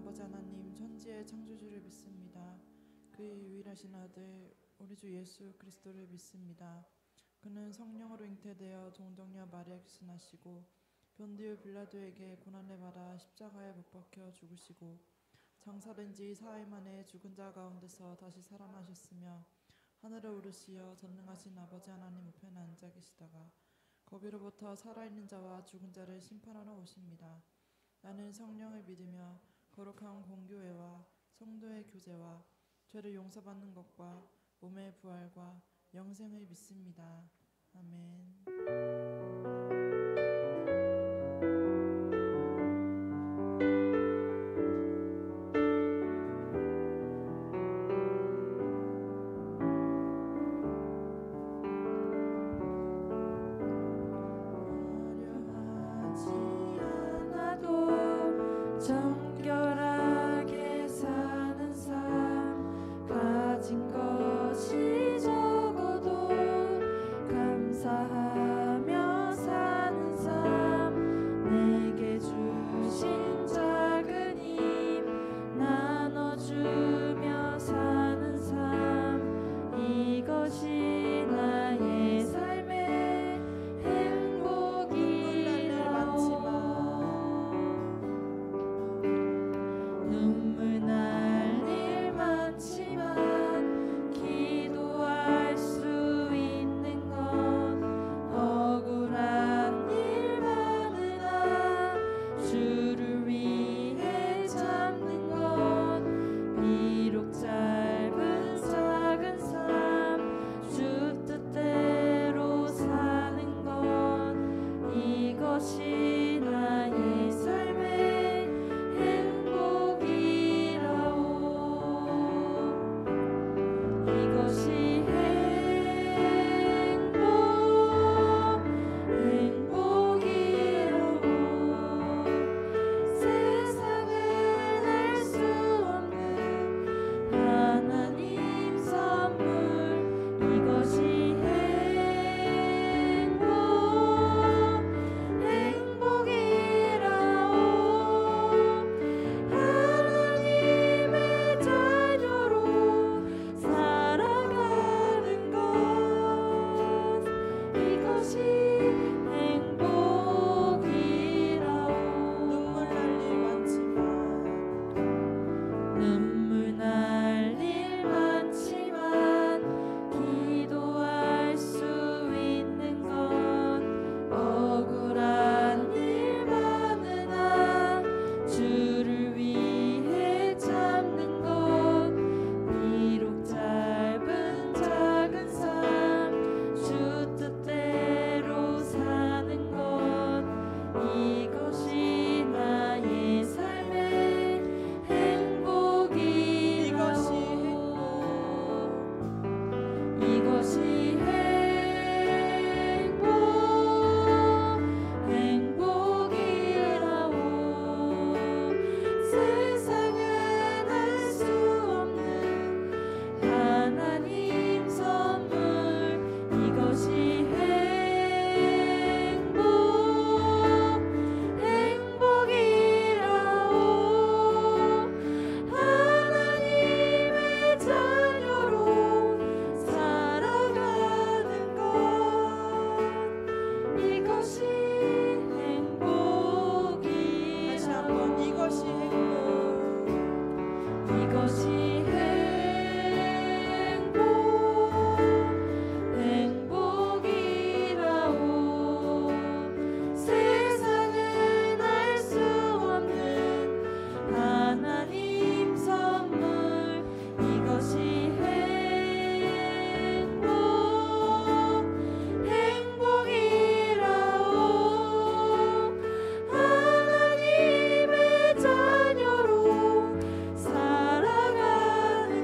아버지 하나님 천지의 창조주를 믿습니다. 그의 유일하신 아들 우리 주 예수 그리스도를 믿습니다. 그는 성령으로 잉태되어 동정녀 마리아에게서 나시고 본디오 빌라도에게 고난을 받아 십자가에 못 박혀 죽으시고 장사된 지 사흘 만에 죽은 자 가운데서 다시 살아나셨으며 하늘에 오르시어 전능하신 아버지 하나님 우편에 앉아 계시다가 거기로부터 살아있는 자와 죽은 자를 심판하러 오십니다. 나는 성령을 믿으며 거룩한 공교회와 성도의 교제와 죄를 용서받는 것과 몸의 부활과 영생을 믿습니다. 아멘. 정결하게 사는 삶 가진 것이 적어도 감사하며 사는 삶 내게 주신 작은 힘 나눠주며 사는 삶 이것이 나의 삶의 행복이라오. 눈물 날 일 많지만 기도할 수 있는 건 억울한 일 많으나 주를 위해 참는 건 비록 짧은 작은 삶 주 뜻대로 사는 건 이것이 나의 삶의 이것이 행복이라고. 세상은 알 수 없는 하나님 선물 이것이 행복이라고. 하나님의 자녀로 살아가는 것 이것이 행복이라오. 눈물 날 일 많지만 기도할 수 있는 건 억울한 일 많으나 주를 위해 참는 것 비록 짧은 작은 삶 주 뜻대로 사는 것 이것이 나의 삶의 행복이라고. 이것이 행복이라고. 세상은 알 수 없는 하나님 선물 이것이 행복이라고. 하나님의 자녀로 살아가는 것 이것이 행복이라고. 다시 한번 이것이 이것이 행복이라고. 세상은 알 수 없는 하나님 선물 이것이 행복이라고. 하나님의 자녀로 살아가는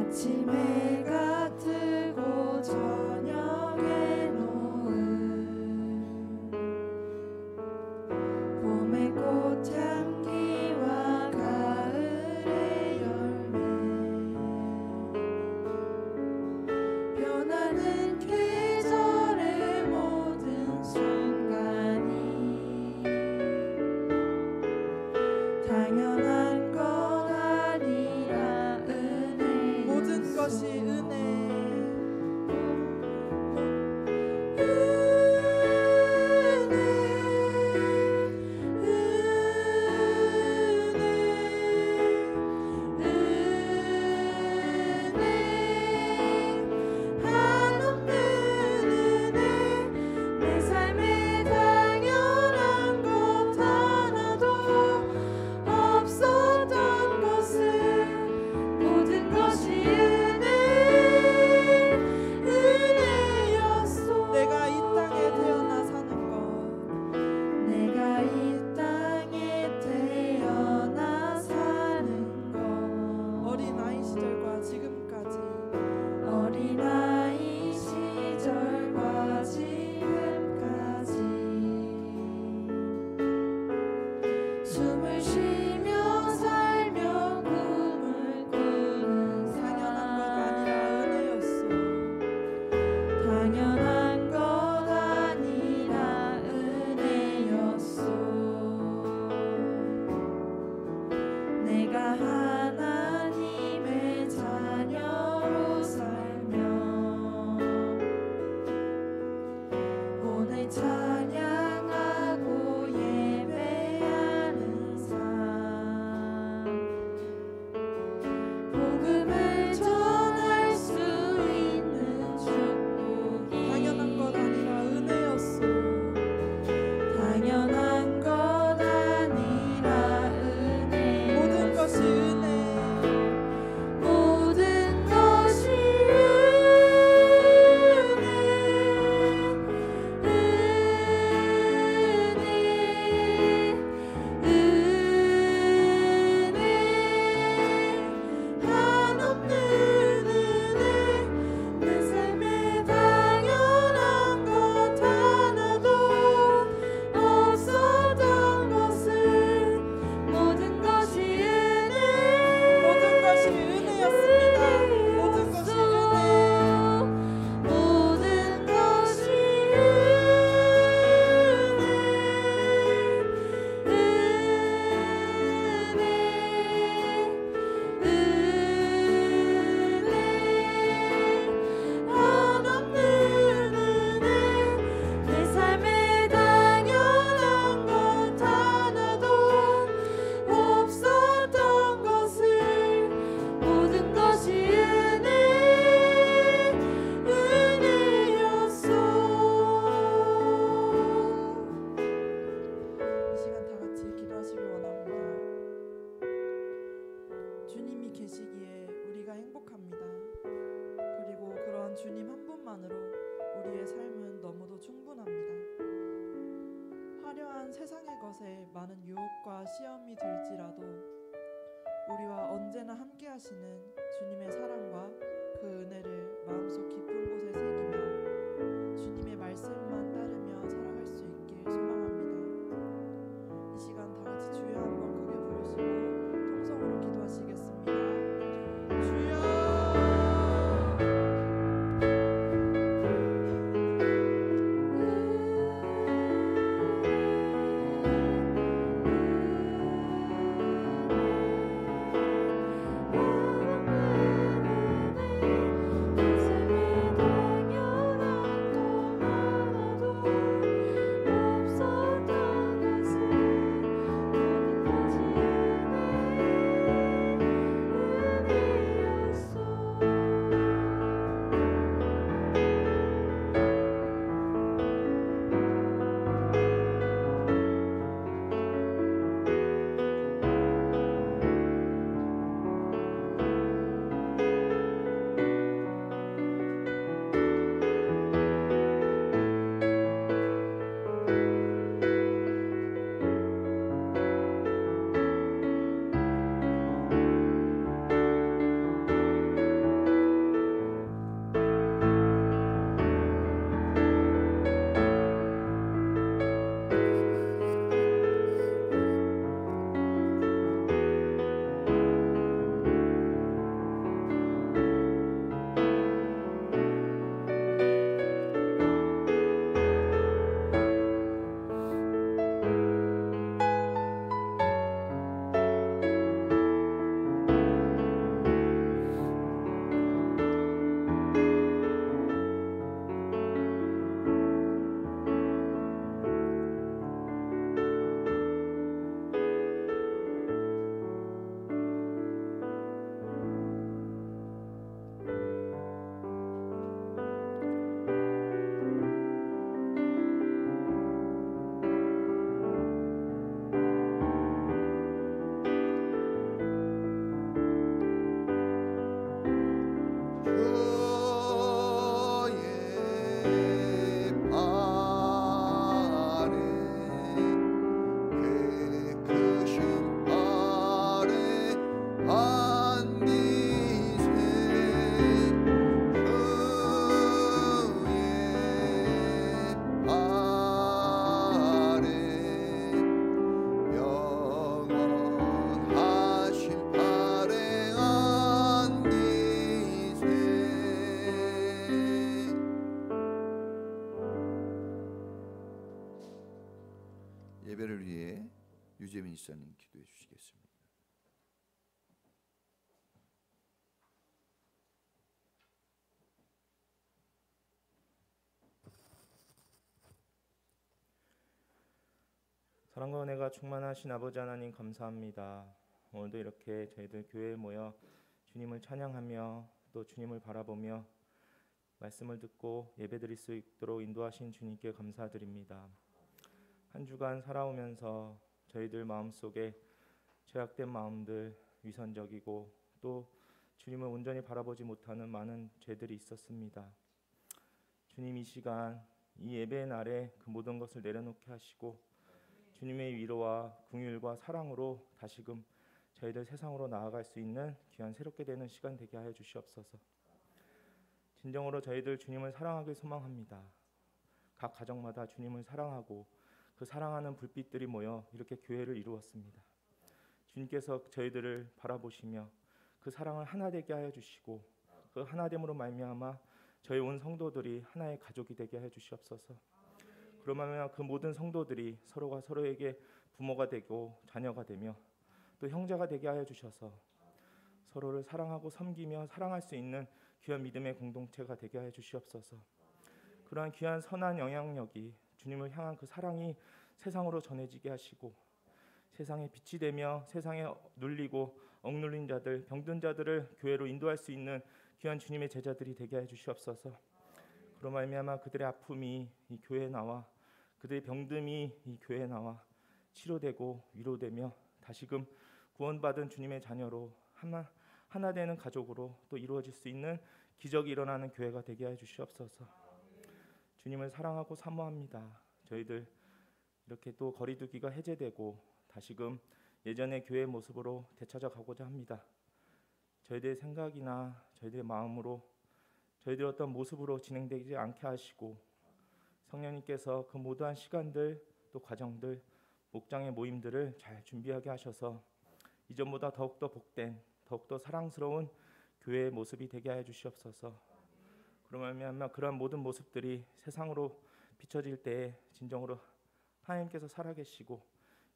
아침 해가 뜨고 저녁에 노을 봄의 꽃향기와 가을의 열매 변하는 계절의 모든 순간이 당연한 것 아니라 은혜 모든 것이 은혜. 내가 이 땅에 태어나 사는 것, 내가 이 땅에 태어나 사는 것 어린아이 시절과 지금까지 어린아이 시절과 지금까지 숨을 쉬며 살며 꿈을 꾸는 당연한 것 삶 아니라 은혜였소. 당연한 것 아니라 은혜였소. 내가 하나님의 자녀로 예배를 위해 유재민 이사님 기도해 주시겠습니다. 사랑과 은혜가 충만하신 아버지 하나님 감사합니다. 오늘도 이렇게 저희들 교회에 모여 주님을 찬양하며 또 주님을 바라보며 말씀을 듣고 예배드릴 수 있도록 인도하신 주님께 감사드립니다. 한 주간 살아오면서 저희들 마음속에 죄악된 마음들, 위선적이고 또 주님을 온전히 바라보지 못하는 많은 죄들이 있었습니다. 주님, 이 시간 이 예배의 날에 그 모든 것을 내려놓게 하시고 주님의 위로와 긍휼과 사랑으로 다시금 저희들 세상으로 나아갈 수 있는 귀한 새롭게 되는 시간 되게 하여 주시옵소서. 진정으로 저희들 주님을 사랑하길 소망합니다. 각 가정마다 주님을 사랑하고 그 사랑하는 불빛들이 모여 이렇게 교회를 이루었습니다. 주님께서 저희들을 바라보시며 그 사랑을 하나 되게 하여 주시고 그 하나됨으로 말미암아 저희 온 성도들이 하나의 가족이 되게 하여 주시옵소서. 그러면 그 모든 성도들이 서로가 서로에게 부모가 되고 자녀가 되며 또 형제가 되게 하여 주셔서 서로를 사랑하고 섬기며 사랑할 수 있는 귀한 믿음의 공동체가 되게 하여 주시옵소서. 그러한 귀한 선한 영향력이 주님을 향한 그 사랑이 세상으로 전해지게 하시고 세상에 빛이 되며 세상에 눌리고 억눌린 자들, 병든 자들을 교회로 인도할 수 있는 귀한 주님의 제자들이 되게 하여 주시옵소서. 그로 말미암아 그들의 아픔이 이 교회에 나와 그들의 병듦이 이 교회에 나와 치료되고 위로되며 다시금 구원받은 주님의 자녀로 하나 되는 가족으로 또 이루어질 수 있는 기적이 일어나는 교회가 되게 해 주시옵소서. 주님을 사랑하고 사모합니다. 저희들 이렇게 또 거리두기가 해제되고 다시금 예전의 교회의 모습으로 되찾아가고자 합니다. 저희들의 생각이나 저희들의 마음으로 저희들의 어떤 모습으로 진행되지 않게 하시고 성령님께서 그 모든 시간들 또 과정들 목장의 모임들을 잘 준비하게 하셔서 이전보다 더욱더 복된 더욱더 사랑스러운 교회의 모습이 되게 하여 주시옵소서. 그러면 그러한 모든 모습들이 세상으로 비춰질 때에 진정으로 하나님께서 살아계시고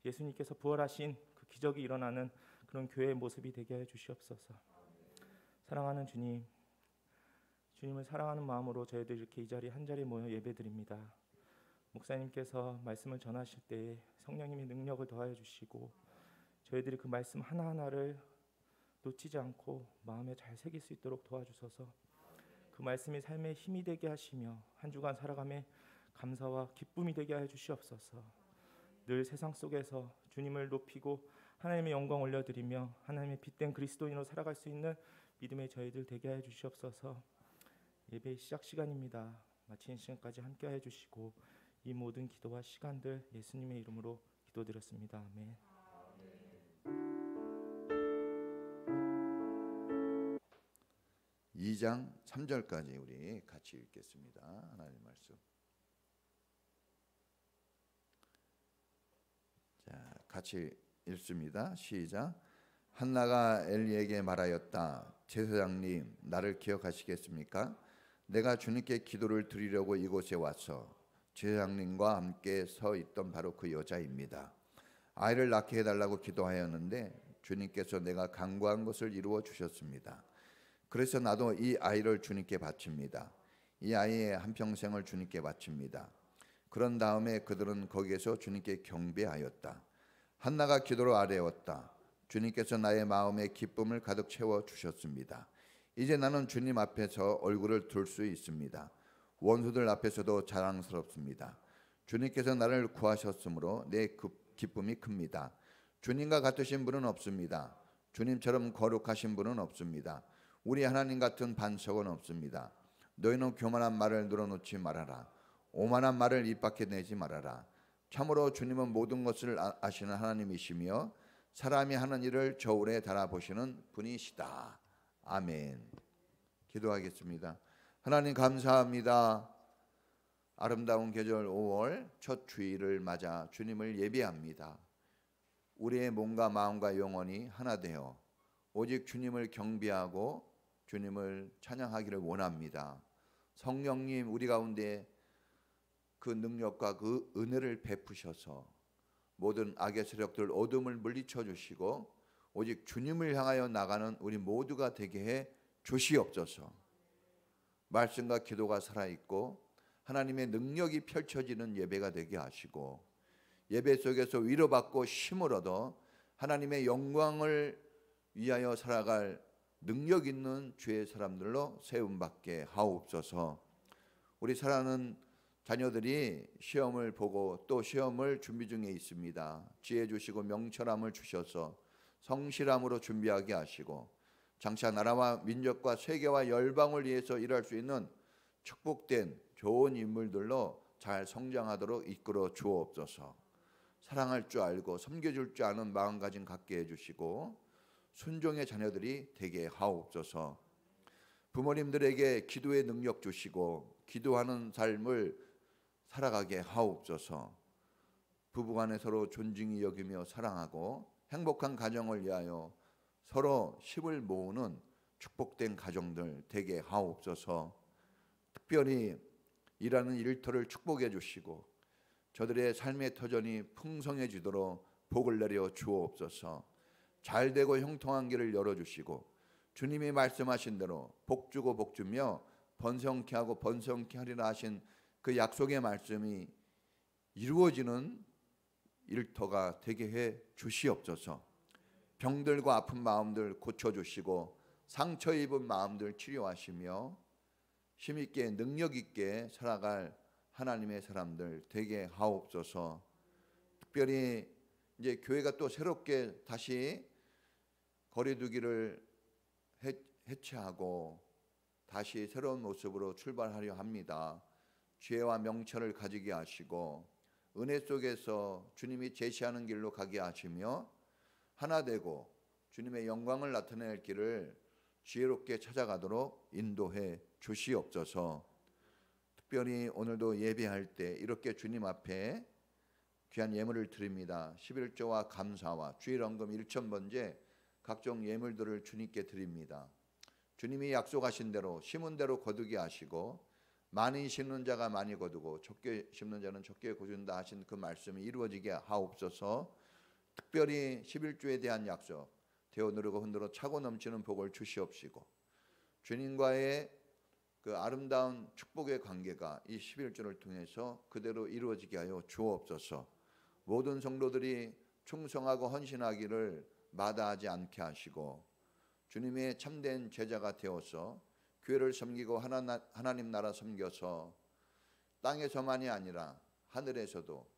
예수님께서 부활하신 그 기적이 일어나는 그런 교회의 모습이 되게 하여 주시옵소서. 사랑하는 주님, 주님을 사랑하는 마음으로 저희들 이렇게 이 자리 한 자리에 모여 예배드립니다. 목사님께서 말씀을 전하실 때에 성령님의 능력을 더하여 주시고 저희들이 그 말씀 하나하나를 놓치지 않고 마음에 잘 새길 수 있도록 도와주셔서 그 말씀이 삶의 힘이 되게 하시며 한 주간 살아감에 감사와 기쁨이 되게 하여 주시옵소서. 늘 세상 속에서 주님을 높이고 하나님의 영광 올려드리며 하나님의 빛된 그리스도인으로 살아갈 수 있는 믿음의 저희들 되게 하여 주시옵소서. 예배의 시작 시간입니다. 마치는 시간까지 함께 하여 주시고 이 모든 기도와 시간들 예수님의 이름으로 기도드렸습니다. 아멘. 2장 3절까지 우리 같이 읽겠습니다. 하나님 말씀. 자, 같이 읽습니다. 시작. 한나가 엘리에게 말하였다. 제사장님, 나를 기억하시겠습니까? 내가 주님께 기도를 드리려고 이곳에 와서 제사장님과 함께 서 있던 바로 그 여자입니다. 아이를 낳게 해달라고 기도하였는데 주님께서 내가 간구한 것을 이루어 주셨습니다. 그래서 나도 이 아이를 주님께 바칩니다. 이 아이의 한평생을 주님께 바칩니다. 그런 다음에 그들은 거기에서 주님께 경배하였다. 한나가 기도로 아뢰었다. 주님께서 나의 마음에 기쁨을 가득 채워 주셨습니다. 이제 나는 주님 앞에서 얼굴을 들 수 있습니다. 원수들 앞에서도 자랑스럽습니다. 주님께서 나를 구하셨으므로 내 기쁨이 큽니다. 주님과 같으신 분은 없습니다. 주님처럼 거룩하신 분은 없습니다. 우리 하나님 같은 반석은 없습니다. 너희는 교만한 말을 늘어놓지 말아라. 오만한 말을 입 밖에 내지 말아라. 참으로 주님은 모든 것을 아시는 하나님이시며 사람이 하는 일을 저울에 달아보시는 분이시다. 아멘. 기도하겠습니다. 하나님 감사합니다. 아름다운 계절 5월 첫 주일을 맞아 주님을 예배합니다. 우리의 몸과 마음과 영혼이 하나 되어 오직 주님을 경배하고 주님을 찬양하기를 원합니다. 성령님, 우리 가운데 그 능력과 그 은혜를 베푸셔서 모든 악의 세력들 어둠을 물리쳐 주시고 오직 주님을 향하여 나가는 우리 모두가 되게 해 주시옵소서. 말씀과 기도가 살아있고 하나님의 능력이 펼쳐지는 예배가 되게 하시고 예배 속에서 위로받고 힘을 얻어 하나님의 영광을 위하여 살아갈 능력 있는 주의 사람들로 세움받게 하옵소서. 우리 사랑하는 자녀들이 시험을 보고 또 시험을 준비 중에 있습니다. 지혜 주시고 명철함을 주셔서 성실함으로 준비하게 하시고 장차 나라와 민족과 세계와 열방을 위해서 일할 수 있는 축복된 좋은 인물들로 잘 성장하도록 이끌어 주옵소서. 사랑할 줄 알고 섬겨줄 줄 아는 마음가짐 갖게 해주시고 순종의 자녀들이 되게 하옵소서. 부모님들에게 기도의 능력 주시고 기도하는 삶을 살아가게 하옵소서. 부부간에 서로 존중히 여기며 사랑하고 행복한 가정을 위하여 서로 힘을 모으는 축복된 가정들 되게 하옵소서. 특별히 일하는 일터를 축복해 주시고 저들의 삶의 터전이 풍성해지도록 복을 내려 주옵소서. 잘되고 형통한 길을 열어주시고 주님이 말씀하신 대로 복주고 복주며 번성케 하고 번성케 하리라 하신 그 약속의 말씀이 이루어지는 일터가 되게 해 주시옵소서. 병들고 아픈 마음들 고쳐주시고 상처 입은 마음들 치료하시며 힘있게 능력있게 살아갈 하나님의 사람들 되게 하옵소서. 특별히 이제 교회가 또 새롭게 다시 거리두기를 해체하고 다시 새로운 모습으로 출발하려 합니다. 지혜와 명철을 가지게 하시고 은혜 속에서 주님이 제시하는 길로 가게 하시며 하나 되고 주님의 영광을 나타낼 길을 지혜롭게 찾아가도록 인도해 주시옵소서. 특별히 오늘도 예배할 때 이렇게 주님 앞에 귀한 예물을 드립니다. 11조와 감사와 주일헌금 1,000번제 각종 예물들을 주님께 드립니다. 주님이 약속하신 대로 심은 대로 거두게 하시고 많이 심는 자가 많이 거두고 적게 심는 자는 적게 거둔다 하신 그 말씀이 이루어지게 하옵소서. 특별히 11조에 대한 약속 되어 누르고 흔들어 차고 넘치는 복을 주시옵시고 주님과의 그 아름다운 축복의 관계가 이 11조를 통해서 그대로 이루어지게 하여 주옵소서. 모든 성도들이 충성하고 헌신하기를 마다하지 않게 하시고 주님의 참된 제자가 되어서 교회를 섬기고 하나님 나라 섬겨서 땅에서만이 아니라 하늘에서도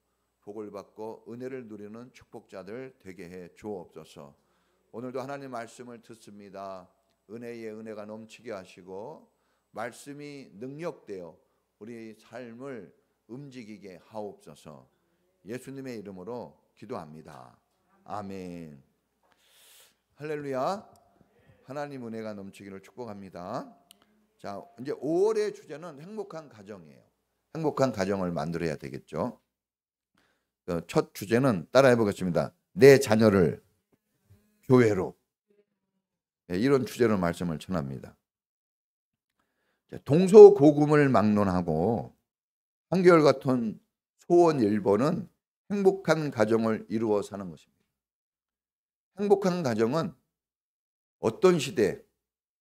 복을 받고 은혜를 누리는 축복자들 되게 해 주옵소서. 오늘도 하나님 말씀을 듣습니다. 은혜에 은혜가 넘치게 하시고 말씀이 능력되어 우리 삶을 움직이게 하옵소서. 예수님의 이름으로 기도합니다. 아멘. 할렐루야. 하나님 은혜가 넘치기를 축복합니다. 자, 이제 5월의 주제는 행복한 가정이에요. 행복한 가정을 만들어야 되겠죠. 첫 주제는 따라해 보겠습니다. 내 자녀를 교회로. 이런 주제로 말씀을 전합니다. 동서고금을 막론하고 한결같은 소원 1번은 행복한 가정을 이루어 사는 것입니다. 행복한 가정은 어떤 시대,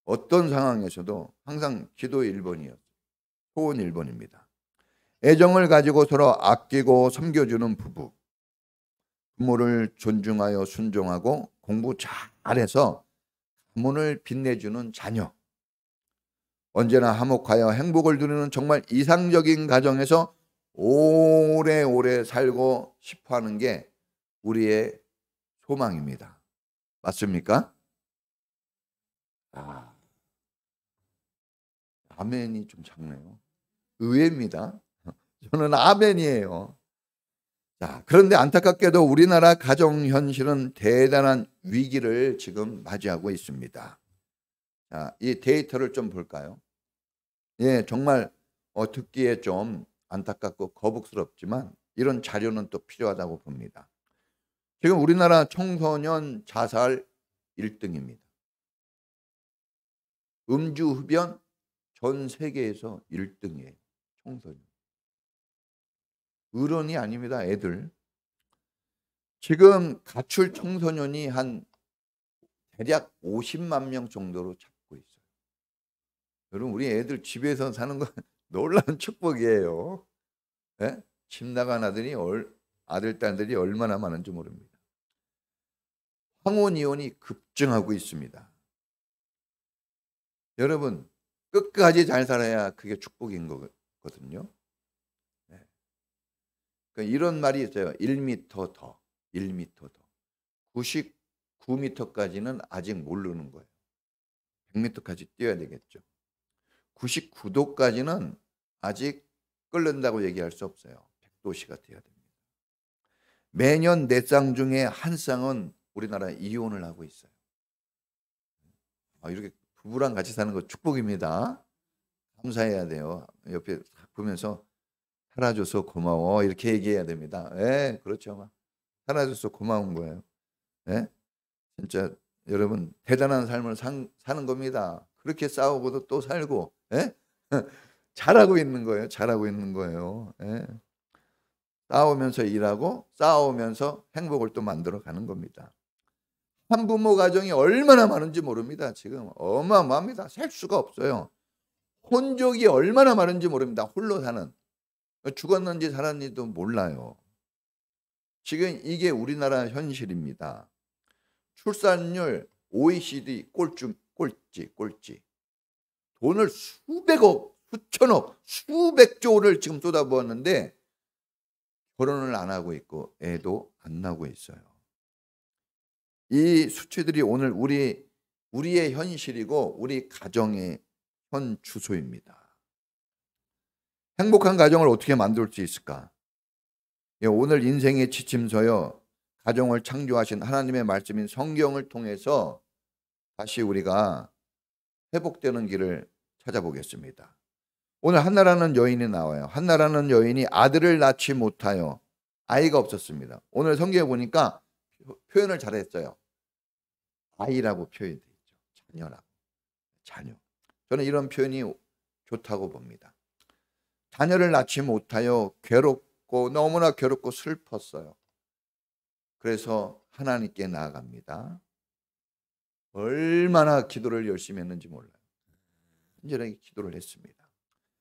어떤 상황에서도 항상 기도 1번이었어요. 소원 1번입니다. 애정을 가지고 서로 아끼고 섬겨주는 부부, 부모를 존중하여 순종하고 공부 잘해서 가문을 빛내주는 자녀, 언제나 화목하여 행복을 누리는 정말 이상적인 가정에서 오래오래 살고 싶어하는 게 우리의 소망입니다. 맞습니까? 아멘이 좀 작네요. 의외입니다. 저는 아멘이에요. 자, 그런데 안타깝게도 우리나라 가정 현실은 대단한 위기를 지금 맞이하고 있습니다. 자, 이 데이터를 좀 볼까요? 예, 정말 듣기에 좀 안타깝고 거북스럽지만 이런 자료는 또 필요하다고 봅니다. 지금 우리나라 청소년 자살 1등입니다. 음주 흡연 전 세계에서 1등이에요. 청소년. 어른이 아닙니다. 애들. 지금 가출 청소년이 한 대략 50만 명 정도로 잡고 있어요. 여러분 우리 애들 집에서 사는 건 놀라운 축복이에요. 예? 집 나간 아들 딸들이 얼마나 많은지 모릅니다. 황혼 이혼이 급증하고 있습니다. 여러분 끝까지 잘 살아야 그게 축복인 거거든요. 네. 그러니까 이런 말이 있어요. 1m 더, 1m 더. 99m까지는 아직 모르는 거예요. 100m까지 뛰어야 되겠죠. 99도까지는 아직 끓는다고 얘기할 수 없어요. 100도씨가 돼야 됩니다. 매년 4쌍 중에 한 쌍은 우리나라 이혼을 하고 있어요. 이렇게 부부랑 같이 사는 거 축복입니다. 감사해야 돼요. 옆에 보면서 살아줘서 고마워 이렇게 얘기해야 됩니다. 예, 그렇죠. 살아줘서 고마운 거예요. 예? 진짜 여러분 대단한 삶을 사는 겁니다. 그렇게 싸우고도 또 살고, 예? 잘하고 있는 거예요. 잘하고 있는 거예요. 예? 싸우면서 일하고 싸우면서 행복을 또 만들어 가는 겁니다. 한부모 가정이 얼마나 많은지 모릅니다. 지금 어마어마합니다. 셀 수가 없어요. 혼족이 얼마나 많은지 모릅니다. 홀로 사는. 죽었는지 살았는지도 몰라요. 지금 이게 우리나라 현실입니다. 출산율 OECD 꼴찌. 돈을 수백억, 수천억, 수백조를 지금 쏟아부었는데 결혼을 안 하고 있고 애도 안 나고 있어요. 이 수치들이 오늘 우리의 현실이고 우리 가정의 현 주소입니다. 행복한 가정을 어떻게 만들 수 있을까? 오늘 인생의 지침서요. 가정을 창조하신 하나님의 말씀인 성경을 통해서 다시 우리가 회복되는 길을 찾아보겠습니다. 오늘 한나라는 여인이 나와요. 한나라는 여인이 아들을 낳지 못하여 아이가 없었습니다. 오늘 성경에 보니까 표현을 잘했어요. 아이라고 표현되어 있죠. 자녀라고. 자녀. 저는 이런 표현이 좋다고 봅니다. 자녀를 낳지 못하여 괴롭고 너무나 괴롭고 슬펐어요. 그래서 하나님께 나아갑니다. 얼마나 기도를 열심히 했는지 몰라요. 간절하게 기도를 했습니다.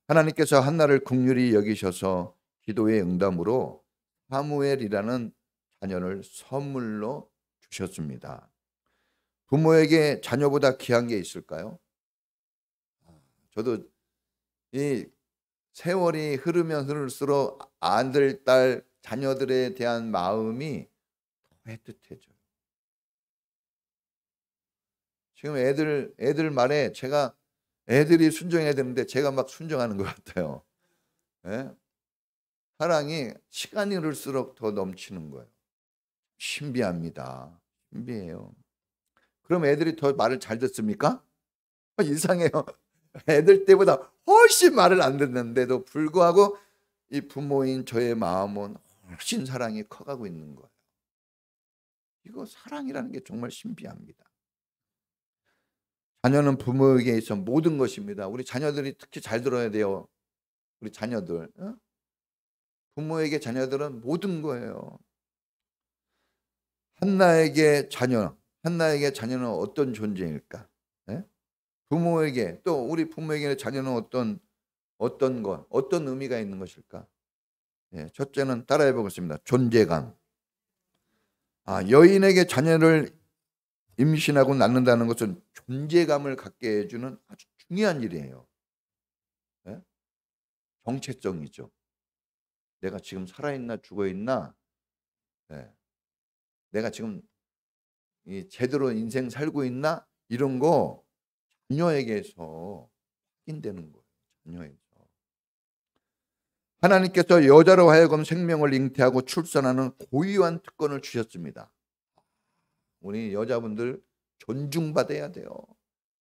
하나님께서 한나를 긍휼히 여기셔서 기도의 응답으로 사무엘이라는 자녀를 선물로 주셨습니다. 부모에게 자녀보다 귀한 게 있을까요? 저도 이 세월이 흐르면 흐를수록 아들, 딸, 자녀들에 대한 마음이 더 애틋해져요. 지금 애들 말에 제가 애들이 순종해야 되는데 제가 막 순종하는 것 같아요. 예? 사랑이 시간이 흐를수록 더 넘치는 거예요. 신비합니다. 신비해요. 그럼 애들이 더 말을 잘 듣습니까? 이상해요. 애들 때보다 훨씬 말을 안 듣는데도 불구하고 이 부모인 저의 마음은 훨씬 사랑이 커가고 있는 거예요. 이거 사랑이라는 게 정말 신비합니다. 자녀는 부모에게 있어 모든 것입니다. 우리 자녀들이 특히 잘 들어야 돼요. 우리 자녀들. 부모에게 자녀들은 모든 거예요. 한나에게 자녀는 어떤 존재일까? 부모에게 또 우리 부모에게 자녀는 어떤 의미가 있는 것일까? 첫째는 따라해 보겠습니다. 존재감. 여인에게 자녀를 임신하고 낳는다는 것은 존재감을 갖게 해주는 아주 중요한 일이에요. 정체성이죠. 내가 지금 살아있나 죽어있나, 내가 지금 제대로 인생 살고 있나 이런 거 자녀에게서 확인되는 거예요. 자녀에게서. 하나님께서 여자로 하여금 생명을 잉태하고 출산하는 고유한 특권을 주셨습니다. 우리 여자분들 존중받아야 돼요.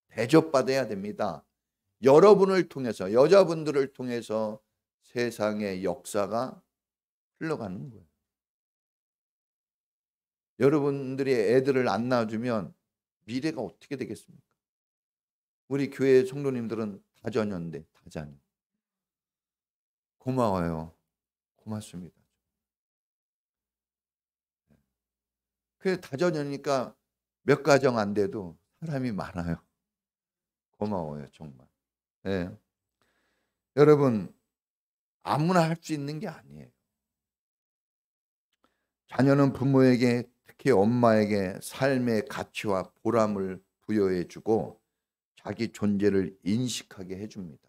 대접받아야 됩니다. 여러분을 통해서, 여자분들을 통해서 세상의 역사가 흘러가는 거예요. 여러분들이 애들을 안 낳아주면 미래가 어떻게 되겠습니까? 우리 교회 성도님들은 다자녀인데 다자녀. 고마워요. 고맙습니다. 그 다전이니까 몇 가정 안 돼도 사람이 많아요. 고마워요, 정말. 네. 여러분, 아무나 할 수 있는 게 아니에요. 자녀는 부모에게, 특히 엄마에게 삶의 가치와 보람을 부여해주고 자기 존재를 인식하게 해줍니다.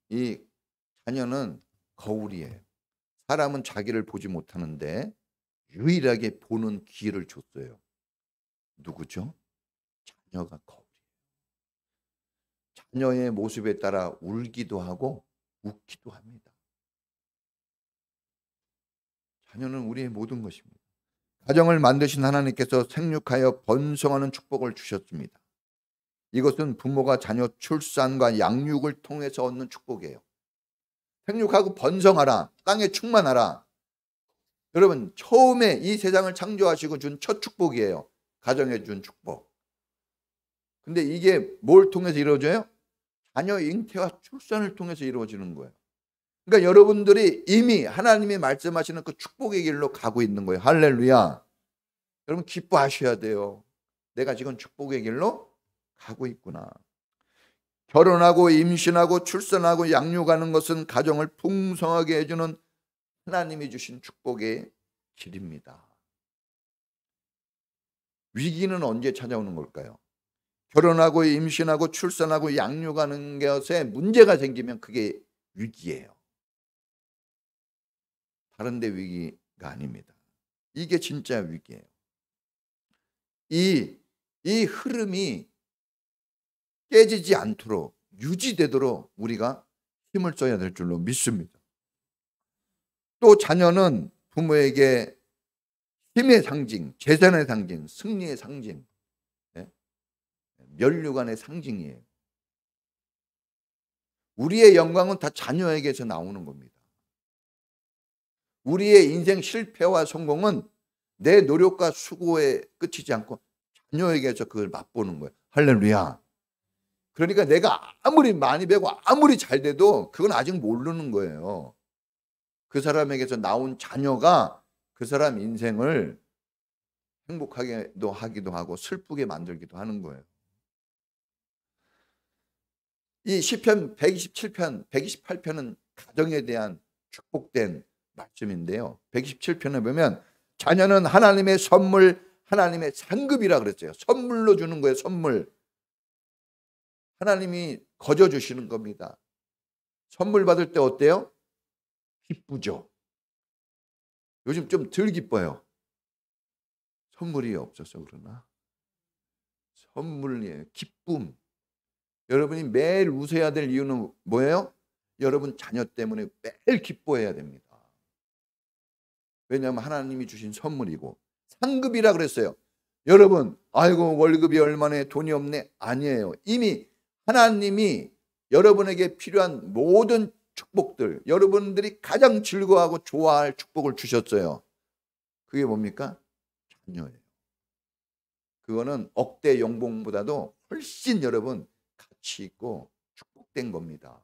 이 자녀는 거울이에요. 사람은 자기를 보지 못하는데 유일하게 보는 기회를 줬어요. 누구죠? 자녀가 거울이에요. 자녀의 모습에 따라 울기도 하고 웃기도 합니다. 자녀는 우리의 모든 것입니다. 가정을 만드신 하나님께서 생육하여 번성하는 축복을 주셨습니다. 이것은 부모가 자녀 출산과 양육을 통해서 얻는 축복이에요. 생육하고 번성하라, 땅에 충만하라. 여러분, 처음에 이 세상을 창조하시고 준 첫 축복이에요. 가정에 준 축복. 근데 이게 뭘 통해서 이루어져요? 자녀 잉태와 출산을 통해서 이루어지는 거예요. 그러니까 여러분들이 이미 하나님이 말씀하시는 그 축복의 길로 가고 있는 거예요. 할렐루야. 여러분 기뻐하셔야 돼요. 내가 지금 축복의 길로 가고 있구나. 결혼하고 임신하고 출산하고 양육하는 것은 가정을 풍성하게 해주는 하나님이 주신 축복의 길입니다. 위기는 언제 찾아오는 걸까요? 결혼하고 임신하고 출산하고 양육하는 것에 문제가 생기면 그게 위기예요. 다른 데 위기가 아닙니다. 이게 진짜 위기예요. 이 흐름이 깨지지 않도록 유지되도록 우리가 힘을 써야 될 줄로 믿습니다. 또 자녀는 부모에게 힘의 상징, 재산의 상징, 승리의 상징, 면류관의 상징이에요. 우리의 영광은 다 자녀에게서 나오는 겁니다. 우리의 인생 실패와 성공은 내 노력과 수고에 끝이지 않고 자녀에게서 그걸 맛보는 거예요. 할렐루야. 그러니까 내가 아무리 많이 배우고 아무리 잘 돼도 그건 아직 모르는 거예요. 그 사람에게서 나온 자녀가 그 사람 인생을 행복하게도 하기도 하고 슬프게 만들기도 하는 거예요. 이 시편 127편, 128편은 가정에 대한 축복된 말씀인데요. 127편에 보면 자녀는 하나님의 선물, 하나님의 상급이라 그랬어요. 선물로 주는 거예요. 선물. 하나님이 거저 주시는 겁니다. 선물 받을 때 어때요? 기쁘죠. 요즘 좀 덜 기뻐요. 선물이 없어서 그러나. 선물이에요. 기쁨. 여러분이 매일 웃어야 될 이유는 뭐예요? 여러분 자녀 때문에 매일 기뻐해야 됩니다. 왜냐하면 하나님이 주신 선물이고 상급이라 그랬어요. 여러분, 아이고 월급이 얼마네, 돈이 없네. 아니에요. 이미 하나님이 여러분에게 필요한 모든 축복들, 여러분들이 가장 즐거워하고 좋아할 축복을 주셨어요. 그게 뭡니까? 자녀예요. 그거는 억대 연봉보다도 훨씬 여러분 가치 있고 축복된 겁니다.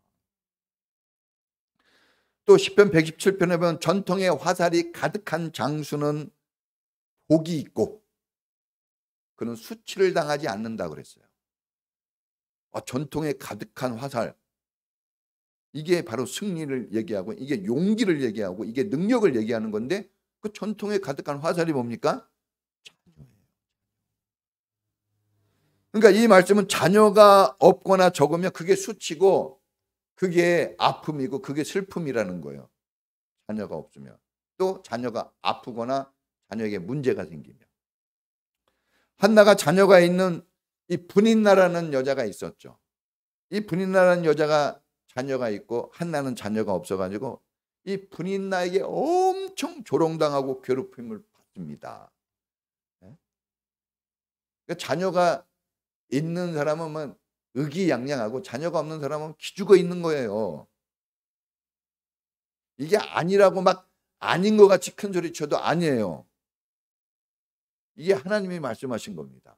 또 시편 117편에 보면 전통의 화살이 가득한 장수는 복이 있고 그는 수치를 당하지 않는다 그랬어요. 전통에 가득한 화살, 이게 바로 승리를 얘기하고 이게 용기를 얘기하고 이게 능력을 얘기하는 건데 그 전통에 가득한 화살이 뭡니까? 자녀예요. 그러니까 이 말씀은 자녀가 없거나 적으면 그게 수치고 그게 아픔이고 그게 슬픔이라는 거예요. 자녀가 없으면. 또 자녀가 아프거나 자녀에게 문제가 생기면. 한나가 자녀가 있는 이 분인나라는 여자가 있었죠. 이 분인나라는 여자가 자녀가 있고 한나는 자녀가 없어가지고 이 분인나에게 엄청 조롱당하고 괴롭힘을 받습니다. 그러니까 자녀가 있는 사람은 의기양양하고 자녀가 없는 사람은 기죽어 있는 거예요. 이게 아니라고 막 아닌 것 같이 큰 소리 쳐도 아니에요. 이게 하나님이 말씀하신 겁니다.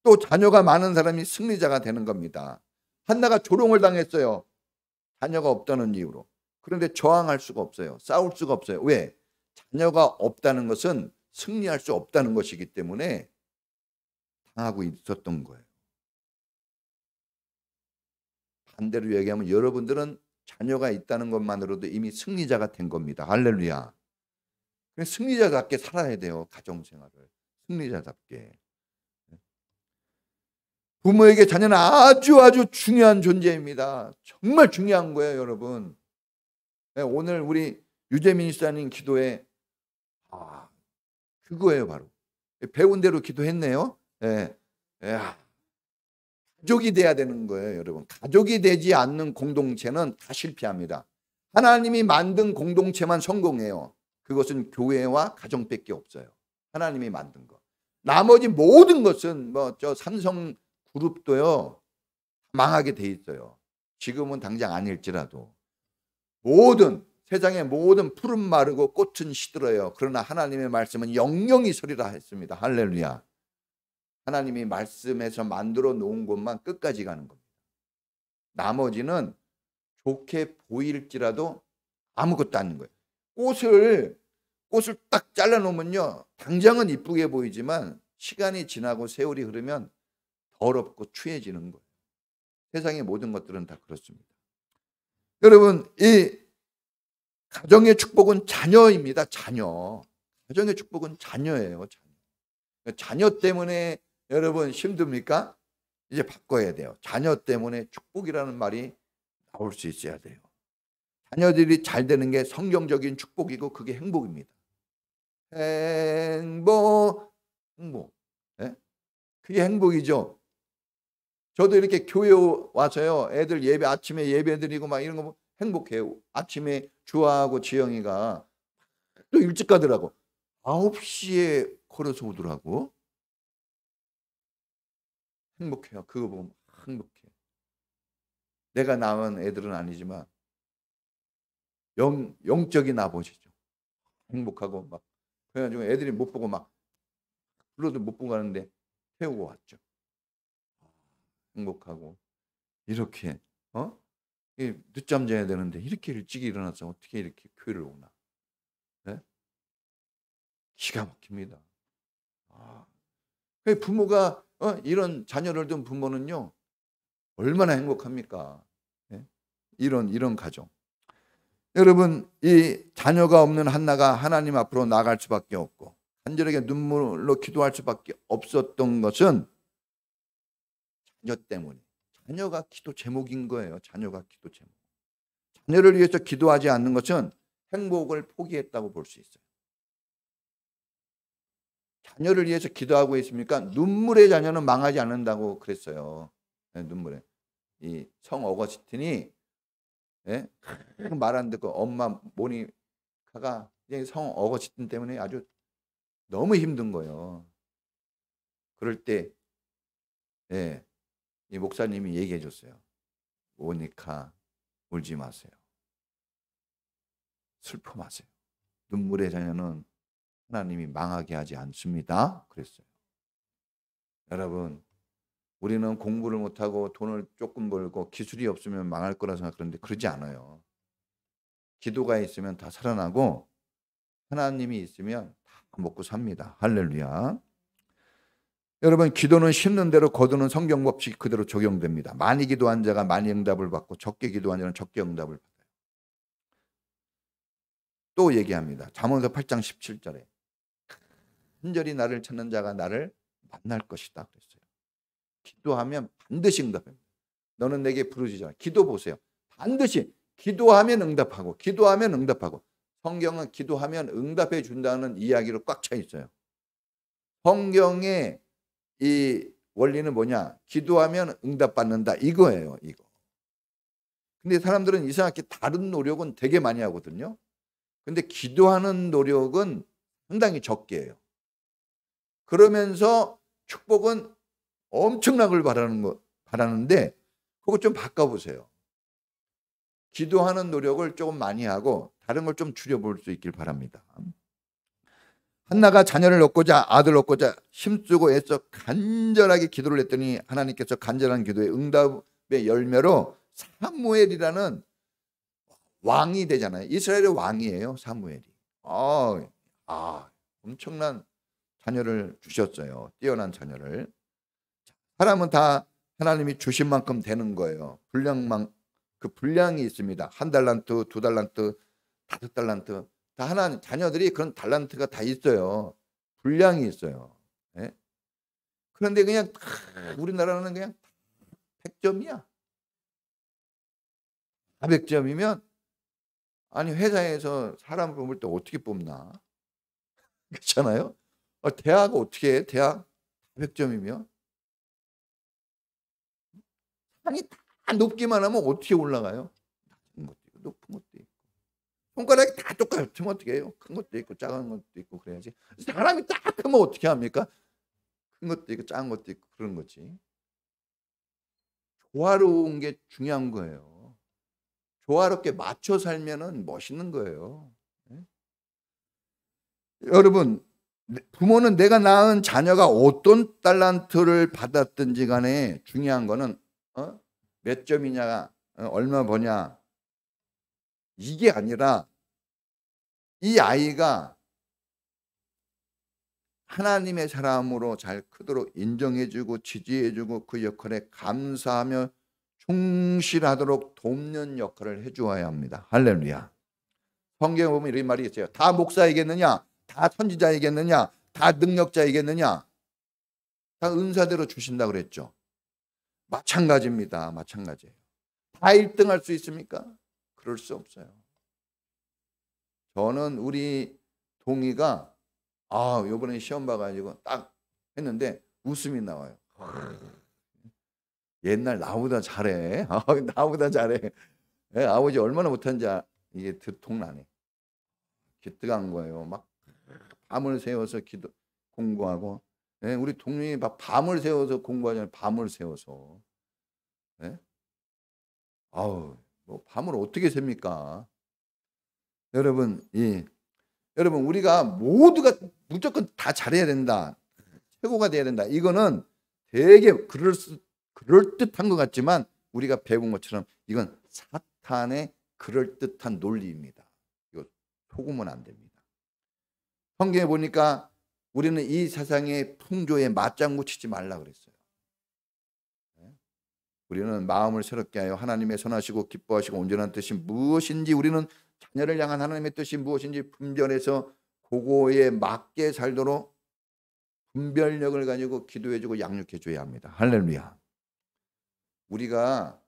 또 자녀가 많은 사람이 승리자가 되는 겁니다. 한나가 조롱을 당했어요. 자녀가 없다는 이유로. 그런데 저항할 수가 없어요. 싸울 수가 없어요. 왜? 자녀가 없다는 것은 승리할 수 없다는 것이기 때문에 당하고 있었던 거예요. 반대로 얘기하면 여러분들은 자녀가 있다는 것만으로도 이미 승리자가 된 겁니다. 할렐루야. 승리자답게 살아야 돼요. 가정생활을. 승리자답게. 부모에게 자녀는 아주 중요한 존재입니다. 정말 중요한 거예요, 여러분. 오늘 우리 유재민 집사님 기도에 그거예요, 바로. 배운 대로 기도했네요. 가족이 돼야 되는 거예요, 여러분. 가족이 되지 않는 공동체는 다 실패합니다. 하나님이 만든 공동체만 성공해요. 그것은 교회와 가정밖에 없어요. 하나님이 만든 거. 나머지 모든 것은 저 삼성 그룹도요 망하게 돼 있어요. 지금은 당장 아닐지라도. 세상의 모든 푸른 마르고 꽃은 시들어요. 그러나 하나님의 말씀은 영영이 서리라 했습니다. 할렐루야. 하나님이 말씀에서 만들어 놓은 것만 끝까지 가는 겁니다. 나머지는 좋게 보일지라도 아무것도 아닌 거예요. 꽃을 딱 잘라 놓으면요, 당장은 이쁘게 보이지만 시간이 지나고 세월이 흐르면 더럽고 추해지는 거예요. 세상의 모든 것들은 다 그렇습니다. 여러분, 이 가정의 축복은 자녀입니다. 자녀. 가정의 축복은 자녀예요. 자녀 때문에 여러분 힘듭니까? 이제 바꿔야 돼요. 자녀 때문에 축복이라는 말이 나올 수 있어야 돼요. 자녀들이 잘 되는 게 성경적인 축복이고 그게 행복입니다. 행복. 네? 그게 행복이죠. 저도 이렇게 교회 와서요, 애들 아침에 예배 드리고 막 이런 거 행복해요. 아침에 주아하고 지영이가 또 일찍 가더라고. 9시에 걸어서 오더라고. 행복해요. 그거 보면 행복해. 내가 낳은 애들은 아니지만 영적인 아버지죠. 행복하고 막 그래가지고 애들이 못 보고 막 불러도 못 보고 가는데 태우고 왔죠. 행복하고 이렇게 늦잠 자야 되는데 이렇게 일찍 일어나서 어떻게 이렇게 교회를 오나? 네? 기가 막힙니다. 부모가 이런 자녀를 둔 부모는요 얼마나 행복합니까? 네? 이런 가정. 여러분, 이 자녀가 없는 한나가 하나님 앞으로 나아갈 수밖에 없고 간절하게 눈물로 기도할 수밖에 없었던 것은 자녀 때문에. 자녀가 기도 제목인 거예요. 자녀가 기도 제목. 자녀를 위해서 기도하지 않는 것은 행복을 포기했다고 볼 수 있어요. 자녀를 위해서 기도하고 있습니까? 눈물의 자녀는 망하지 않는다고 그랬어요. 네, 눈물에. 이 성 어거스틴이 말 안 듣고 엄마 모니카가 성 어거스틴 때문에 아주 너무 힘든 거예요. 그럴 때 이 목사님이 얘기해 줬어요. 모니카 울지 마세요. 슬퍼 마세요. 눈물의 자녀는 하나님이 망하게 하지 않습니다. 그랬어요. 여러분, 우리는 공부를 못하고 돈을 조금 벌고 기술이 없으면 망할 거라 생각하는데 그러지 않아요. 기도가 있으면 다 살아나고 하나님이 있으면 다 먹고 삽니다. 할렐루야. 여러분, 기도는 심는 대로 거두는 성경 법칙이 그대로 적용됩니다. 많이 기도한 자가 많이 응답을 받고 적게 기도한 자는 적게 응답을 받아요. 또 얘기합니다. 잠언서 8장 17절에 간절히 나를 찾는 자가 나를 만날 것이다 그랬어요. 기도하면 반드시 응답합니다. 너는 내게 부르짖어라. 기도 보세요. 반드시 기도하면 응답하고 기도하면 응답하고. 성경은 기도하면 응답해 준다는 이야기로 꽉 차 있어요. 성경의 이 원리는 뭐냐? 기도하면 응답받는다 이거예요. 이거. 근데 사람들은 이상하게 다른 노력은 되게 많이 하거든요. 근데 기도하는 노력은 상당히 적게 해요. 그러면서 축복은 엄청난 걸 바라는데 그거 좀 바꿔보세요. 기도하는 노력을 조금 많이 하고 다른 걸 좀 줄여볼 수 있길 바랍니다. 한나가 자녀를 얻고자 아들 얻고자 힘쓰고 애써 간절하게 기도를 했더니 하나님께서 간절한 기도의 응답의 열매로 사무엘이라는 왕이 되잖아요. 이스라엘의 왕이에요. 사무엘이. 엄청난 자녀를 주셨어요. 뛰어난 자녀를. 사람은 다 하나님이 주신 만큼 되는 거예요. 그 분량이 있습니다. 1달란트, 2달란트, 5달란트. 다 하나님 자녀들이 그런 달란트가 다 있어요. 분량이 있어요. 예? 그런데 그냥 우리나라는 그냥 100점이야. 400점이면 아니 회사에서 사람 뽑을 때 어떻게 뽑나? 그렇잖아요. 대학 어떻게 해? 대학 400점이면 상이 다 높기만 하면 어떻게 올라가요? 낮은 것도 있고 높은 것도 있고 손가락이 다 똑같으면 어떻게 해요? 큰 것도 있고 작은 것도 있고 그래야지. 사람이 딱 크면 어떻게 합니까? 큰 것도 있고 작은 것도 있고 그런 거지. 조화로운 게 중요한 거예요. 조화롭게 맞춰 살면은 멋있는 거예요. 여러분, 부모는 내가 낳은 자녀가 어떤 달란트를 받았든지 간에 중요한 거는 몇 점이냐, 얼마 버냐 이게 아니라 이 아이가 하나님의 사람으로 잘 크도록 인정해주고 지지해주고 그 역할에 감사하며 충실하도록 돕는 역할을 해주어야 합니다. 할렐루야. 성경에 보면 이런 말이 있어요. 다 목사이겠느냐? 다 선지자이겠느냐? 다 능력자이겠느냐? 다 은사대로 주신다 그랬죠. 마찬가지입니다. 마찬가지예요. 다 1등할 수 있습니까? 그럴 수 없어요. 저는 우리 동이가 요번에 시험 봐가지고 딱 했는데 웃음이 나와요. 옛날 나보다 잘해. 나보다 잘해. 아버지 얼마나 못한지 이게 들통나네. 기특한 거예요. 막 밤을 새워서 공부하고. 우리 동생이 막 밤을 새워서 공부하잖아요. 밤을 새워서. 뭐 밤을 어떻게 셉니까? 여러분, 여러분 우리가 모두가 무조건 다 잘해야 된다. 최고가 돼야 된다. 이거는 되게 그럴듯한 것 같지만 우리가 배운 것처럼 이건 사탄의 그럴듯한 논리입니다. 이거 속으면 안 됩니다. 성경에 보니까 우리는 이 세상의 풍조에 맞장구 치지 말라 그랬어요. 우리는 마음을 새롭게 하여 하나님의 선하시고 기뻐하시고 온전한 뜻이 무엇인지 우리는 자녀를 향한 하나님의 뜻이 무엇인지 분별해서 그거에 맞게 살도록 분별력을 가지고 기도해주고 양육해줘야 합니다. 할렐루야. 우리가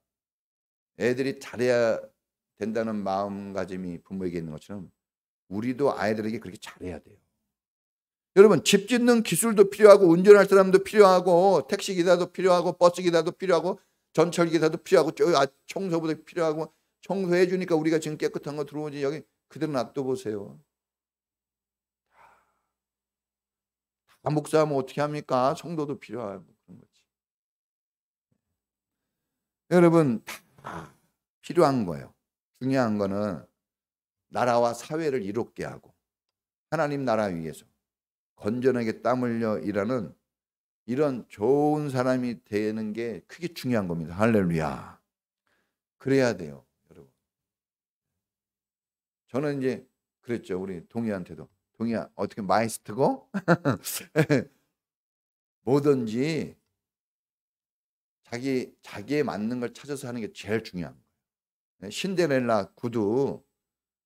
애들이 잘해야 된다는 마음가짐이 부모에게 있는 것처럼 우리도 아이들에게 그렇게 잘해야 돼요. 여러분 집 짓는 기술도 필요하고 운전할 사람도 필요하고 택시기사도 필요하고 버스기사도 필요하고 전철기사도 필요하고 청소부도 필요하고 청소해 주니까 우리가 지금 깨끗한 거 들어오지 여기 그대로 놔둬 보세요. 다 목사하면 어떻게 합니까? 성도도 필요하고 그런 거지. 여러분 다 필요한 거예요. 중요한 거는 나라와 사회를 이롭게 하고 하나님 나라 위해서 건전하게 땀 흘려 일하는 이런 좋은 사람이 되는 게 크게 중요한 겁니다. 할렐루야. 그래야 돼요, 여러분. 저는 이제 그랬죠. 우리 동희한테도. 동희야, 어떻게 마이스트고? 뭐든지 자기에 맞는 걸 찾아서 하는 게 제일 중요한 거예요. 신데렐라 구두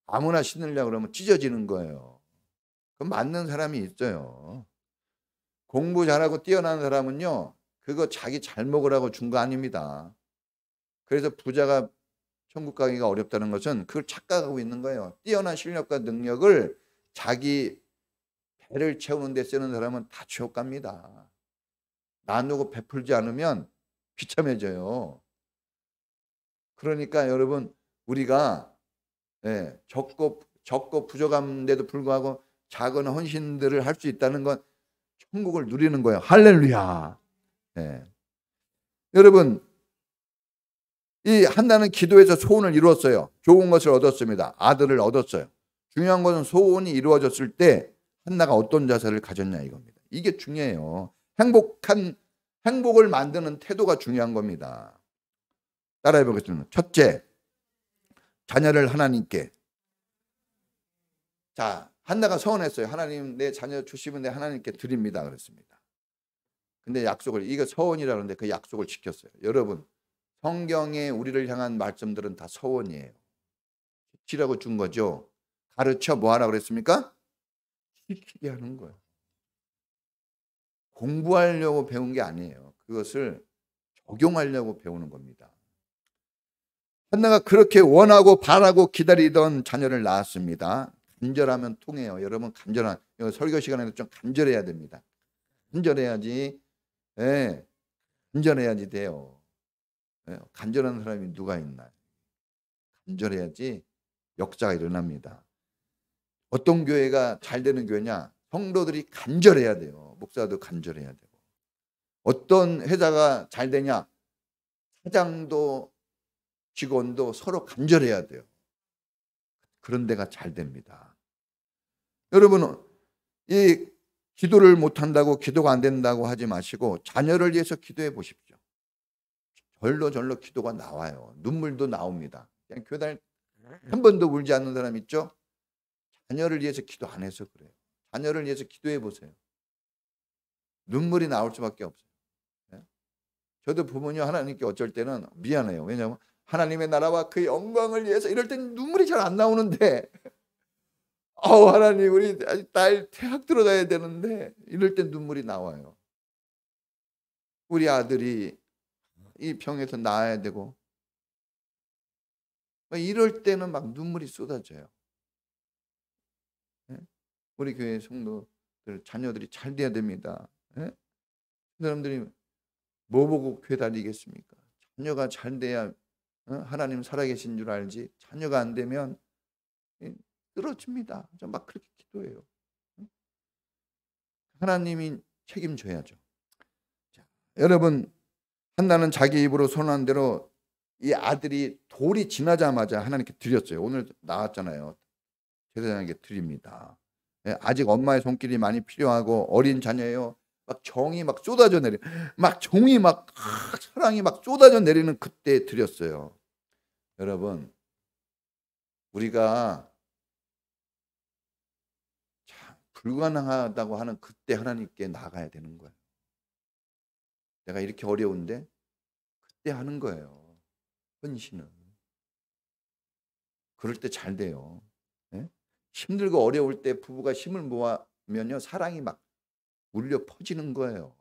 아무나 신으려고 그러면 찢어지는 거예요. 그럼 맞는 사람이 있어요. 공부 잘하고 뛰어난 사람은요, 그거 자기 잘 먹으라고 준 거 아닙니다. 그래서 부자가 천국 가기가 어렵다는 것은 그걸 착각하고 있는 거예요. 뛰어난 실력과 능력을 자기 배를 채우는 데 쓰는 사람은 다 지옥 갑니다. 나누고 베풀지 않으면 비참해져요. 그러니까 여러분 우리가 적고 부족한데도 불구하고 작은 헌신들을 할 수 있다는 건 천국을 누리는 거예요. 할렐루야. 여러분 이 한나는 기도해서 소원을 이루었어요. 좋은 것을 얻었습니다. 아들을 얻었어요. 중요한 것은 소원이 이루어졌을 때 한나가 어떤 자세를 가졌냐 이겁니다. 이게 중요해요. 행복을 만드는 태도가 중요한 겁니다. 따라해 보겠습니다. 첫째, 자녀를 하나님께. 자, 한나가 서원했어요. 하나님 내 자녀 주시면 내 하나님께 드립니다 그랬습니다. 근데 약속을, 이거 서원이라 그러는데 그 약속을 지켰어요. 여러분, 성경에 우리를 향한 말씀들은 다 서원이에요. 지키라고 준 거죠. 가르쳐 뭐 하라고 그랬습니까? 지키게 하는 거예요. 공부하려고 배운 게 아니에요. 그것을 적용하려고 배우는 겁니다. 한나가 그렇게 원하고 바라고 기다리던 자녀를 낳았습니다. 간절하면 통해요. 여러분, 간절한, 설교 시간에도 좀 간절해야 됩니다. 간절해야지, 예, 간절해야지 돼요. 예, 간절한 사람이 누가 있나요? 간절해야지 역사가 일어납니다. 어떤 교회가 잘 되는 교회냐? 성도들이 간절해야 돼요. 목사도 간절해야 되고. 어떤 회사가 잘 되냐? 사장도 직원도 서로 간절해야 돼요. 그런 데가 잘 됩니다. 여러분, 이 기도를 못한다고 기도가 안 된다고 하지 마시고 자녀를 위해서 기도해 보십시오. 절로 기도가 나와요. 눈물도 나옵니다. 그냥 교회 한 번도 울지 않는 사람 있죠? 자녀를 위해서 기도 안 해서 그래요. 자녀를 위해서 기도해 보세요. 눈물이 나올 수밖에 없어요. 저도 부모님 하나님께 어쩔 때는 미안해요. 왜냐하면 하나님의 나라와 그 영광을 위해서 이럴 땐 눈물이 잘 안 나오는데 하나님 우리 딸 대학 들어가야 되는데 이럴 땐 눈물이 나와요. 우리 아들이 이 병에서 나아야 되고 이럴 때는 막 눈물이 쏟아져요. 우리 교회 성도들 자녀들이 잘 돼야 됩니다. 사람들이 뭐 보고 교회 다니겠습니까? 자녀가 잘 돼야 하나님 살아계신 줄 알지. 자녀가 안 되면 쓰러집니다. 저 막 그렇게 기도해요. 하나님이 책임져야죠. 자, 여러분, 한나는 자기 입으로 선언한 대로 이 아들이 돌이 지나자마자 하나님께 드렸어요. 오늘 나왔잖아요. 제사장에게 드립니다. 아직 엄마의 손길이 많이 필요하고 어린 자녀예요. 막 정이 막 쏟아져 내리, 막 정이 막 사랑이 막 쏟아져 내리는 그때 드렸어요. 여러분, 우리가 참 불가능하다고 하는 그때 하나님께 나가야 되는 거예요. 내가 이렇게 어려운데 그때 하는 거예요. 헌신은. 그럴 때 잘 돼요. 힘들고 어려울 때 부부가 힘을 모으면요 사랑이 막 울려 퍼지는 거예요.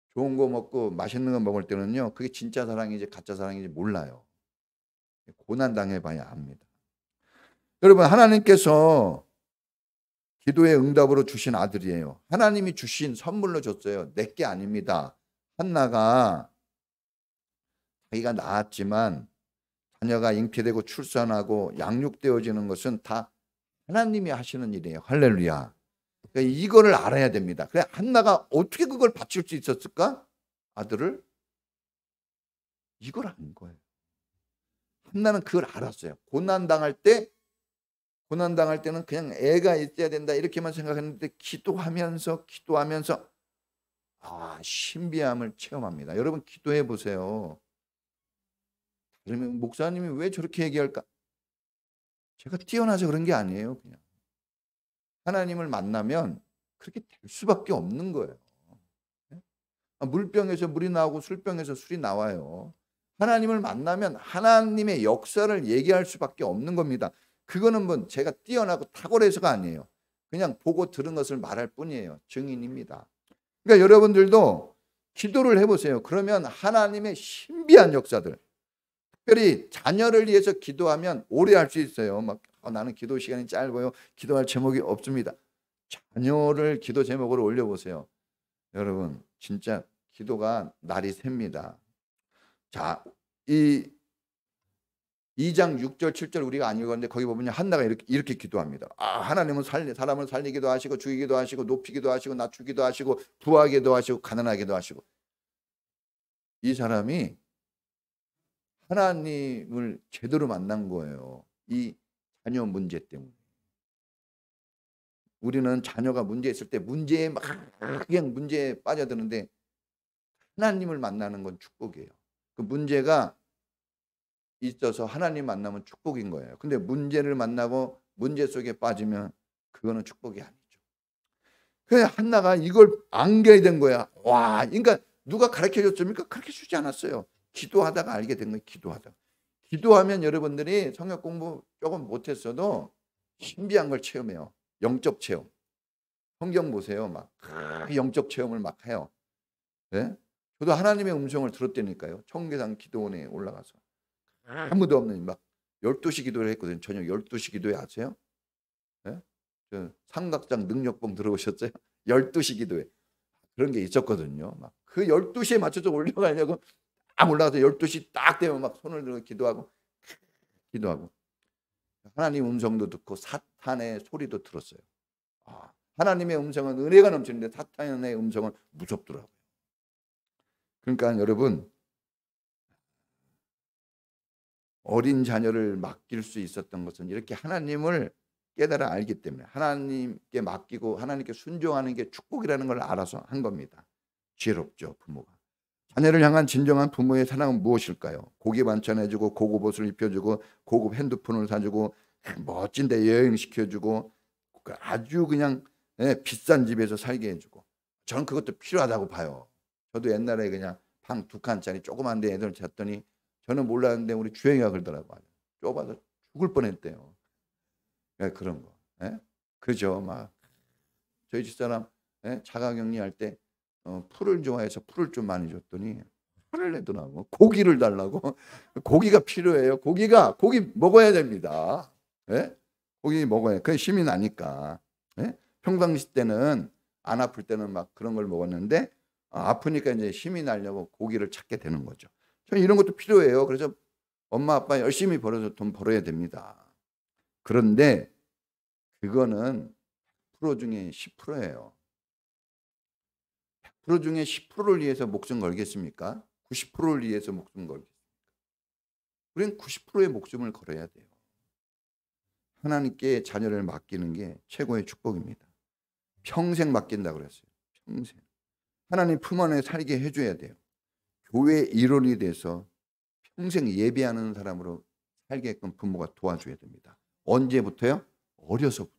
좋은 거 먹고 맛있는 거 먹을 때는요 그게 진짜 사랑인지 가짜 사랑인지 몰라요. 고난 당해봐야 압니다. 여러분, 하나님께서 기도의 응답으로 주신 아들이에요. 하나님이 주신 선물로 줬어요. 내게 아닙니다. 한나가 자기가 낳았지만 자녀가 잉태되고 출산하고 양육되어지는 것은 다 하나님이 하시는 일이에요. 할렐루야. 그러니까 이거를 알아야 됩니다. 그래, 한나가 어떻게 그걸 바칠 수 있었을까? 아들을? 이걸 아는 거예요. 한나는 그걸 알았어요. 고난당할 때는 그냥 애가 있어야 된다 이렇게만 생각했는데 기도하면서 신비함을 체험합니다. 여러분, 기도해 보세요. 그러면 목사님이 왜 저렇게 얘기할까? 제가 뛰어나서 그런 게 아니에요. 그냥 하나님을 만나면 그렇게 될 수밖에 없는 거예요. 물병에서 물이 나오고 술병에서 술이 나와요. 하나님을 만나면 하나님의 역사를 얘기할 수밖에 없는 겁니다. 그거는 뭐 제가 뛰어나고 탁월해서가 아니에요. 그냥 보고 들은 것을 말할 뿐이에요. 증인입니다. 그러니까 여러분들도 기도를 해보세요. 그러면 하나님의 신비한 역사들, 특별히 자녀를 위해서 기도하면 오래 할 수 있어요. 막 나는 기도 시간이 짧아요. 기도할 제목이 없습니다. 자녀를 기도 제목으로 올려보세요. 여러분, 진짜 기도가 날이 셉니다. 자, 이 2장 6절 7절 우리가 안 읽었는데 거기 보면 한나가 이렇게 기도합니다. 하나님은 사람을 살리기도 하시고 죽이기도 하시고 높이기도 하시고 낮추기도 하시고 부하기도 하시고 가난하기도 하시고. 이 사람이 하나님을 제대로 만난 거예요. 이 자녀 문제 때문에. 우리는 자녀가 문제 있을 때 문제에 막 그냥 문제에 빠져드는데 하나님을 만나는 건 축복이에요. 그 문제가 있어서 하나님 만나면 축복인 거예요. 근데 문제를 만나고 문제 속에 빠지면 그거는 축복이 아니죠. 그래서 한나가 이걸 안게 된 거야. 와, 그러니까 누가 가르쳐 줬습니까? 가르쳐 주지 않았어요. 기도하다가 알게 된 거예요. 기도하다가. 기도하면 여러분들이 성경 공부 조금 못했어도 신비한 걸 체험해요. 영적 체험. 성경 보세요. 막 영적 체험을 막 해요. 네? 저도 하나님의 음성을 들었다니까요. 청계산 기도원에 올라가서 아무도 없는 막 12시 기도를 했거든요. 저녁 12시 기도회 아세요? 네? 저 삼각장 능력봉 들어오셨어요? 12시 기도회. 그런 게 있었거든요. 막 그 12시에 맞춰서 올라가려고 딱 올라가서 12시 딱 되면 막 손을 들고 기도하고 하나님 음성도 듣고 사탄의 소리도 들었어요. 하나님의 음성은 은혜가 넘치는데 사탄의 음성은 무섭더라고요. 그러니까 여러분, 어린 자녀를 맡길 수 있었던 것은 이렇게 하나님을 깨달아 알기 때문에 하나님께 맡기고 하나님께 순종하는 게 축복이라는 걸 알아서 한 겁니다. 지혜롭죠, 부모가. 자녀를 향한 진정한 부모의 사랑은 무엇일까요? 고기 반찬 해주고 고급 옷을 입혀주고 고급 핸드폰을 사주고 멋진 데 여행시켜주고 아주 그냥 비싼 집에서 살게 해주고, 저는 그것도 필요하다고 봐요. 저도 옛날에 그냥 방 2칸짜리 조그만 데 애들 잤더니 저는 몰랐는데 우리 주영이가 그러더라고요. 좁아서 죽을 뻔했대요. 그런 거. 그죠? 막 저희 집사람 자가격리 할 때 풀을 좋아해서 풀을 좀 많이 줬더니 화를 내더라고. 고기를 달라고. 고기가 필요해요. 고기 먹어야 됩니다. 고기 먹어야. 그게 힘이 나니까. 평상시 때는 안 아플 때는 막 그런 걸 먹었는데 아프니까 이제 힘이 나려고 고기를 찾게 되는 거죠. 저는 이런 것도 필요해요. 그래서 엄마 아빠 열심히 벌어서 돈 벌어야 됩니다. 그런데 그거는 100% 중에 10%예요. 100% 중에 10%를 위해서 목숨 걸겠습니까? 90%를 위해서 목숨 걸겠습니까? 우리는 90%의 목숨을 걸어야 돼요. 하나님께 자녀를 맡기는 게 최고의 축복입니다. 평생 맡긴다고 그랬어요. 평생. 하나님 품 안에 살게 해줘야 돼요. 교회 일원이 돼서 평생 예배하는 사람으로 살게끔 부모가 도와줘야 됩니다. 언제부터요? 어려서부터.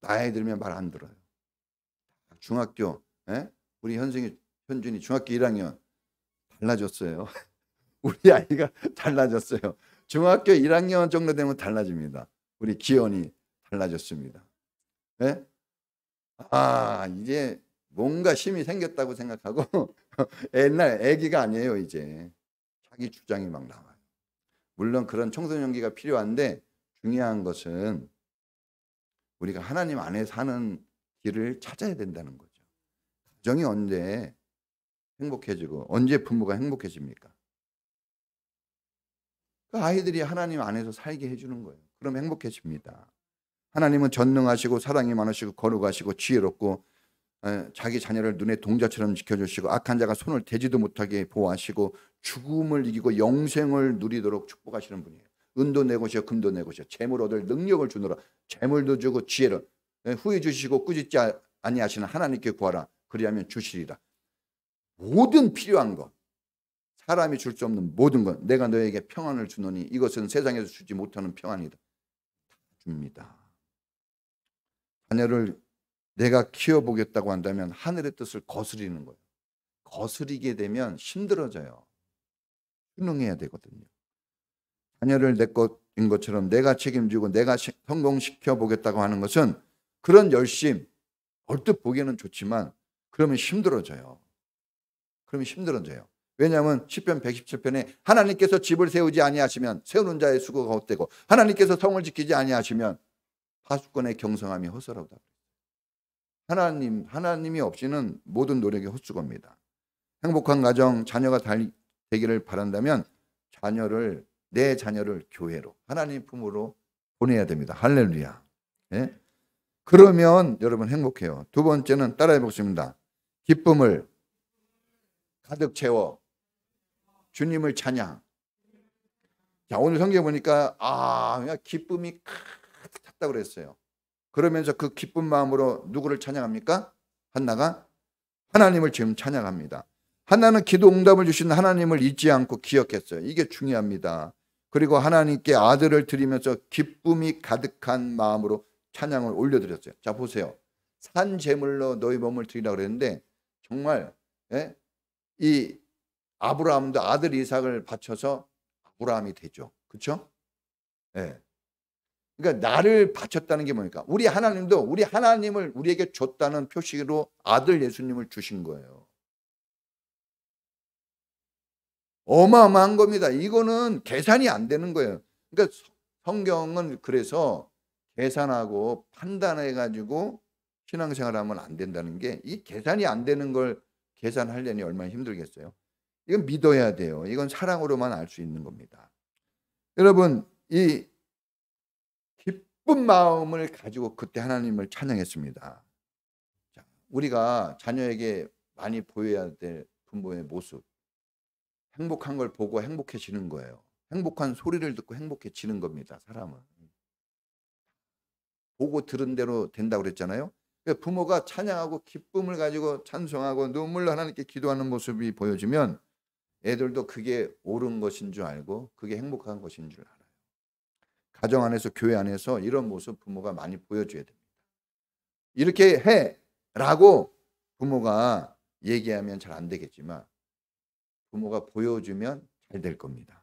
나이 들면 말 안 들어요. 중학교, 우리 현준이 중학교 1학년 달라졌어요. 우리 아이가 달라졌어요. 중학교 1학년 정도 되면 달라집니다. 우리 기현이 달라졌습니다. 이제 뭔가 힘이 생겼다고 생각하고 옛날 애기가 아니에요. 이제 자기 주장이 막 나와요. 물론 그런 청소년기가 필요한데 중요한 것은 우리가 하나님 안에 사는 길을 찾아야 된다는 거죠. 가정이 언제 행복해지고 언제 부모가 행복해집니까? 그 아이들이 하나님 안에서 살게 해주는 거예요. 그럼 행복해집니다. 하나님은 전능하시고 사랑이 많으시고 거룩하시고 지혜롭고 자기 자녀를 눈의 동자처럼 지켜주시고 악한 자가 손을 대지도 못하게 보호하시고 죽음을 이기고 영생을 누리도록 축복하시는 분이에요. 은도 내 것이요 금도 내 것이요 재물 얻을 능력을 주노라. 재물도 주고 지혜를 후에 주시고 꾸짖지 아니하시는 하나님께 구하라. 그리하면 주시리라. 모든 필요한 것, 사람이 줄 수 없는 모든 것, 내가 너에게 평안을 주노니 이것은 세상에서 주지 못하는 평안이다. 줍니다. 자녀를 내가 키워보겠다고 한다면 하늘의 뜻을 거스리는 거예요. 거스리게 되면 힘들어져요. 순응해야 되거든요. 자녀를 내 것인 것처럼 내가 책임지고 내가 성공시켜 보겠다고 하는 것은 그런 열심, 얼뜻 보기에는 좋지만 그러면 힘들어져요. 왜냐하면 시편 117편에 하나님께서 집을 세우지 아니하시면 세우는 자의 수고가 헛되고 하나님께서 성을 지키지 아니하시면 파수꾼의 경성함이 헛되라고. 하나님이 없이는 모든 노력이 헛수고입니다. 행복한 가정, 자녀가 되기를 바란다면 내 자녀를 교회로 하나님 품으로 보내야 됩니다. 할렐루야. 그러면 여러분 행복해요. 두 번째는 따라해 보겠습니다. 기쁨을 가득 채워 주님을 찬양. 자, 오늘 성경에 보니까 그냥 기쁨이 가득 찼다고 그랬어요. 그러면서 그 기쁜 마음으로 누구를 찬양합니까? 한나가 하나님을 지금 찬양합니다. 한나는 기도 응답을 주신 하나님을 잊지 않고 기억했어요. 이게 중요합니다. 그리고 하나님께 아들을 드리면서 기쁨이 가득한 마음으로 찬양을 올려드렸어요. 자 보세요. 산 제물로 너희 몸을 드리라 그랬는데 정말 이 아브라함도 아들 이삭을 바쳐서 아브라함이 되죠. 그렇죠? 그러니까 나를 바쳤다는 게 뭡니까? 우리 하나님도 우리 하나님을 우리에게 줬다는 표시로 아들 예수님을 주신 거예요. 어마어마한 겁니다. 이거는 계산이 안 되는 거예요. 그러니까 성경은 그래서 계산하고 판단해가지고 신앙생활하면 안 된다는 게, 이 계산이 안 되는 걸 계산하려니 얼마나 힘들겠어요. 이건 믿어야 돼요. 이건 사랑으로만 알 수 있는 겁니다. 여러분, 이 기쁜 마음을 가지고 그때 하나님을 찬양했습니다. 자, 우리가 자녀에게 많이 보여야 될 부모의 모습, 행복한 걸 보고 행복해지는 거예요. 행복한 소리를 듣고 행복해지는 겁니다. 사람은 보고 들은 대로 된다고 그랬잖아요. 그러니까 부모가 찬양하고 기쁨을 가지고 찬송하고 눈물로 하나님께 기도하는 모습이 보여지면 애들도 그게 옳은 것인 줄 알고 그게 행복한 것인 줄 알아요. 가정 안에서 교회 안에서 이런 모습 부모가 많이 보여줘야 됩니다. 이렇게 해라고 부모가 얘기하면 잘 안 되겠지만 부모가 보여주면 잘 될 겁니다.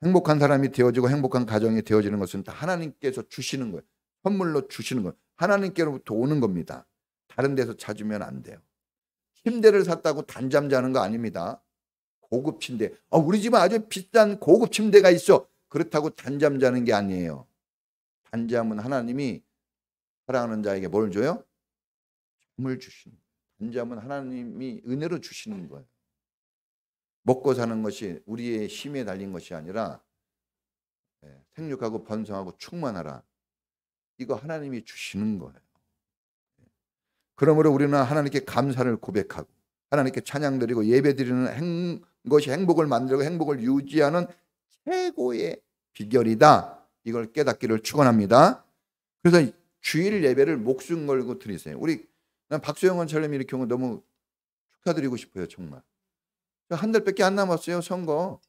행복한 사람이 되어지고 행복한 가정이 되어지는 것은 다 하나님께서 주시는 거예요. 선물로 주시는 거예요. 하나님께로부터 오는 겁니다. 다른 데서 찾으면 안 돼요. 침대를 샀다고 단잠 자는 거 아닙니다. 고급 침대. 우리 집은 아주 비싼 고급 침대가 있어. 그렇다고 단잠 자는 게 아니에요. 단잠은 하나님이 사랑하는 자에게 뭘 줘요? 잠을 주시는 거예요. 단잠은 하나님이 은혜로 주시는 거예요. 먹고 사는 것이 우리의 힘에 달린 것이 아니라 생육하고 번성하고 충만하라. 이거 하나님이 주시는 거예요. 그러므로 우리는 하나님께 감사를 고백하고 하나님께 찬양드리고 예배드리는 것이 행복을 만들고 행복을 유지하는 최고의 비결이다. 이걸 깨닫기를 축원합니다. 그래서 주일 예배를 목숨 걸고 드리세요. 난 박수영 원장님이 이렇게 온 거 너무 축하드리고 싶어요. 정말. 한 달밖에 안 남았어요. 선거.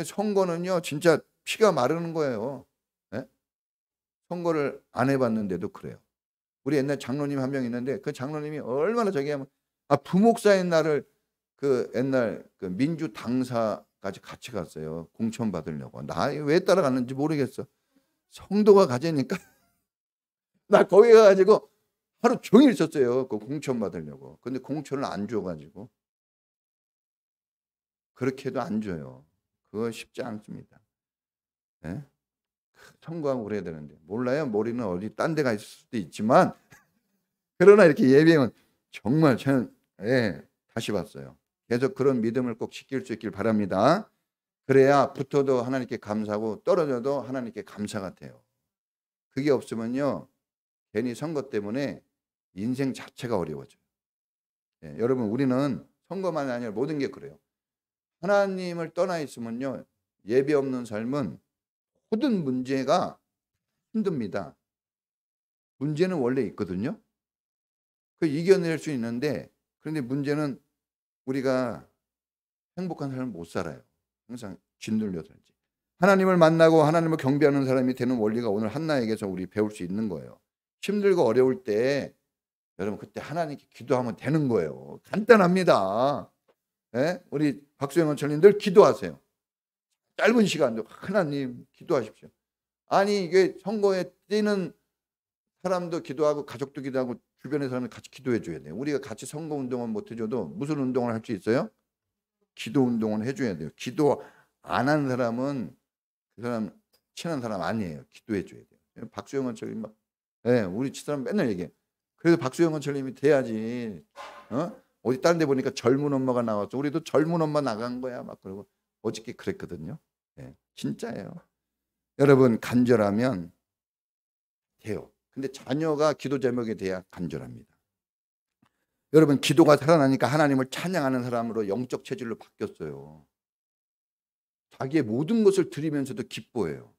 선거는요 진짜 피가 마르는 거예요. 선거를 안 해봤는데도 그래요. 우리 옛날 장로님 한 명 있는데 그 장로님이 얼마나 저기 하면 부목사인 날을 그 옛날 그 민주 당사까지 같이 갔어요. 공천 받으려고. 나 왜 따라갔는지 모르겠어. 성도가 가자니까 나 거기 가가지고 하루 종일 있었어요. 그 공천 받으려고. 근데 공천을 안 줘가지고 그렇게 해도 안 줘요. 그거 쉽지 않습니다. 선거하고 그래야 되는데 몰라요. 머리는 어디 딴 데가 있을 수도 있지만 그러나 이렇게 예배는 정말 저는 다시 봤어요. 계속 그런 믿음을 꼭 지킬 수 있길 바랍니다. 그래야 붙어도 하나님께 감사하고 떨어져도 하나님께 감사가 돼요. 그게 없으면요 괜히 선거 때문에 인생 자체가 어려워져요. 여러분 우리는 선거만이 아니라 모든 게 그래요. 하나님을 떠나 있으면요 예배 없는 삶은 모든 문제가 힘듭니다. 문제는 원래 있거든요. 그 이겨낼 수 있는데 그런데 문제는 우리가 행복한 삶을 못 살아요. 항상 짓눌려 살지. 하나님을 만나고 하나님을 경배하는 사람이 되는 원리가 오늘 한나에게서 우리 배울 수 있는 거예요. 힘들고 어려울 때 여러분 그때 하나님께 기도하면 되는 거예요. 간단합니다. 우리 박수영 원장님 늘 기도하세요. 짧은 시간도 하나님 기도하십시오. 아니 이게 선거에 뛰는 사람도 기도하고 가족도 기도하고 주변의 사람이 같이 기도해 줘야 돼요. 우리가 같이 선거 운동은 못 해줘도 무슨 운동을 할 수 있어요? 기도 운동은 해줘야 돼요. 기도 안 한 사람은 그 사람 친한 사람 아니에요. 기도해 줘야 돼요. 박수영 원장님 막 우리 집사람 맨날 얘기해. 그래서 박수영 원장님이 돼야지. 어디 다른 데 보니까 젊은 엄마가 나왔어. 우리도 젊은 엄마 나간 거야. 막 그러고 어저께 그랬거든요. 진짜예요. 여러분 간절하면 돼요. 근데 자녀가 기도 제목이 돼야 간절합니다. 여러분 기도가 살아나니까 하나님을 찬양하는 사람으로 영적 체질로 바뀌었어요. 자기의 모든 것을 드리면서도 기뻐해요.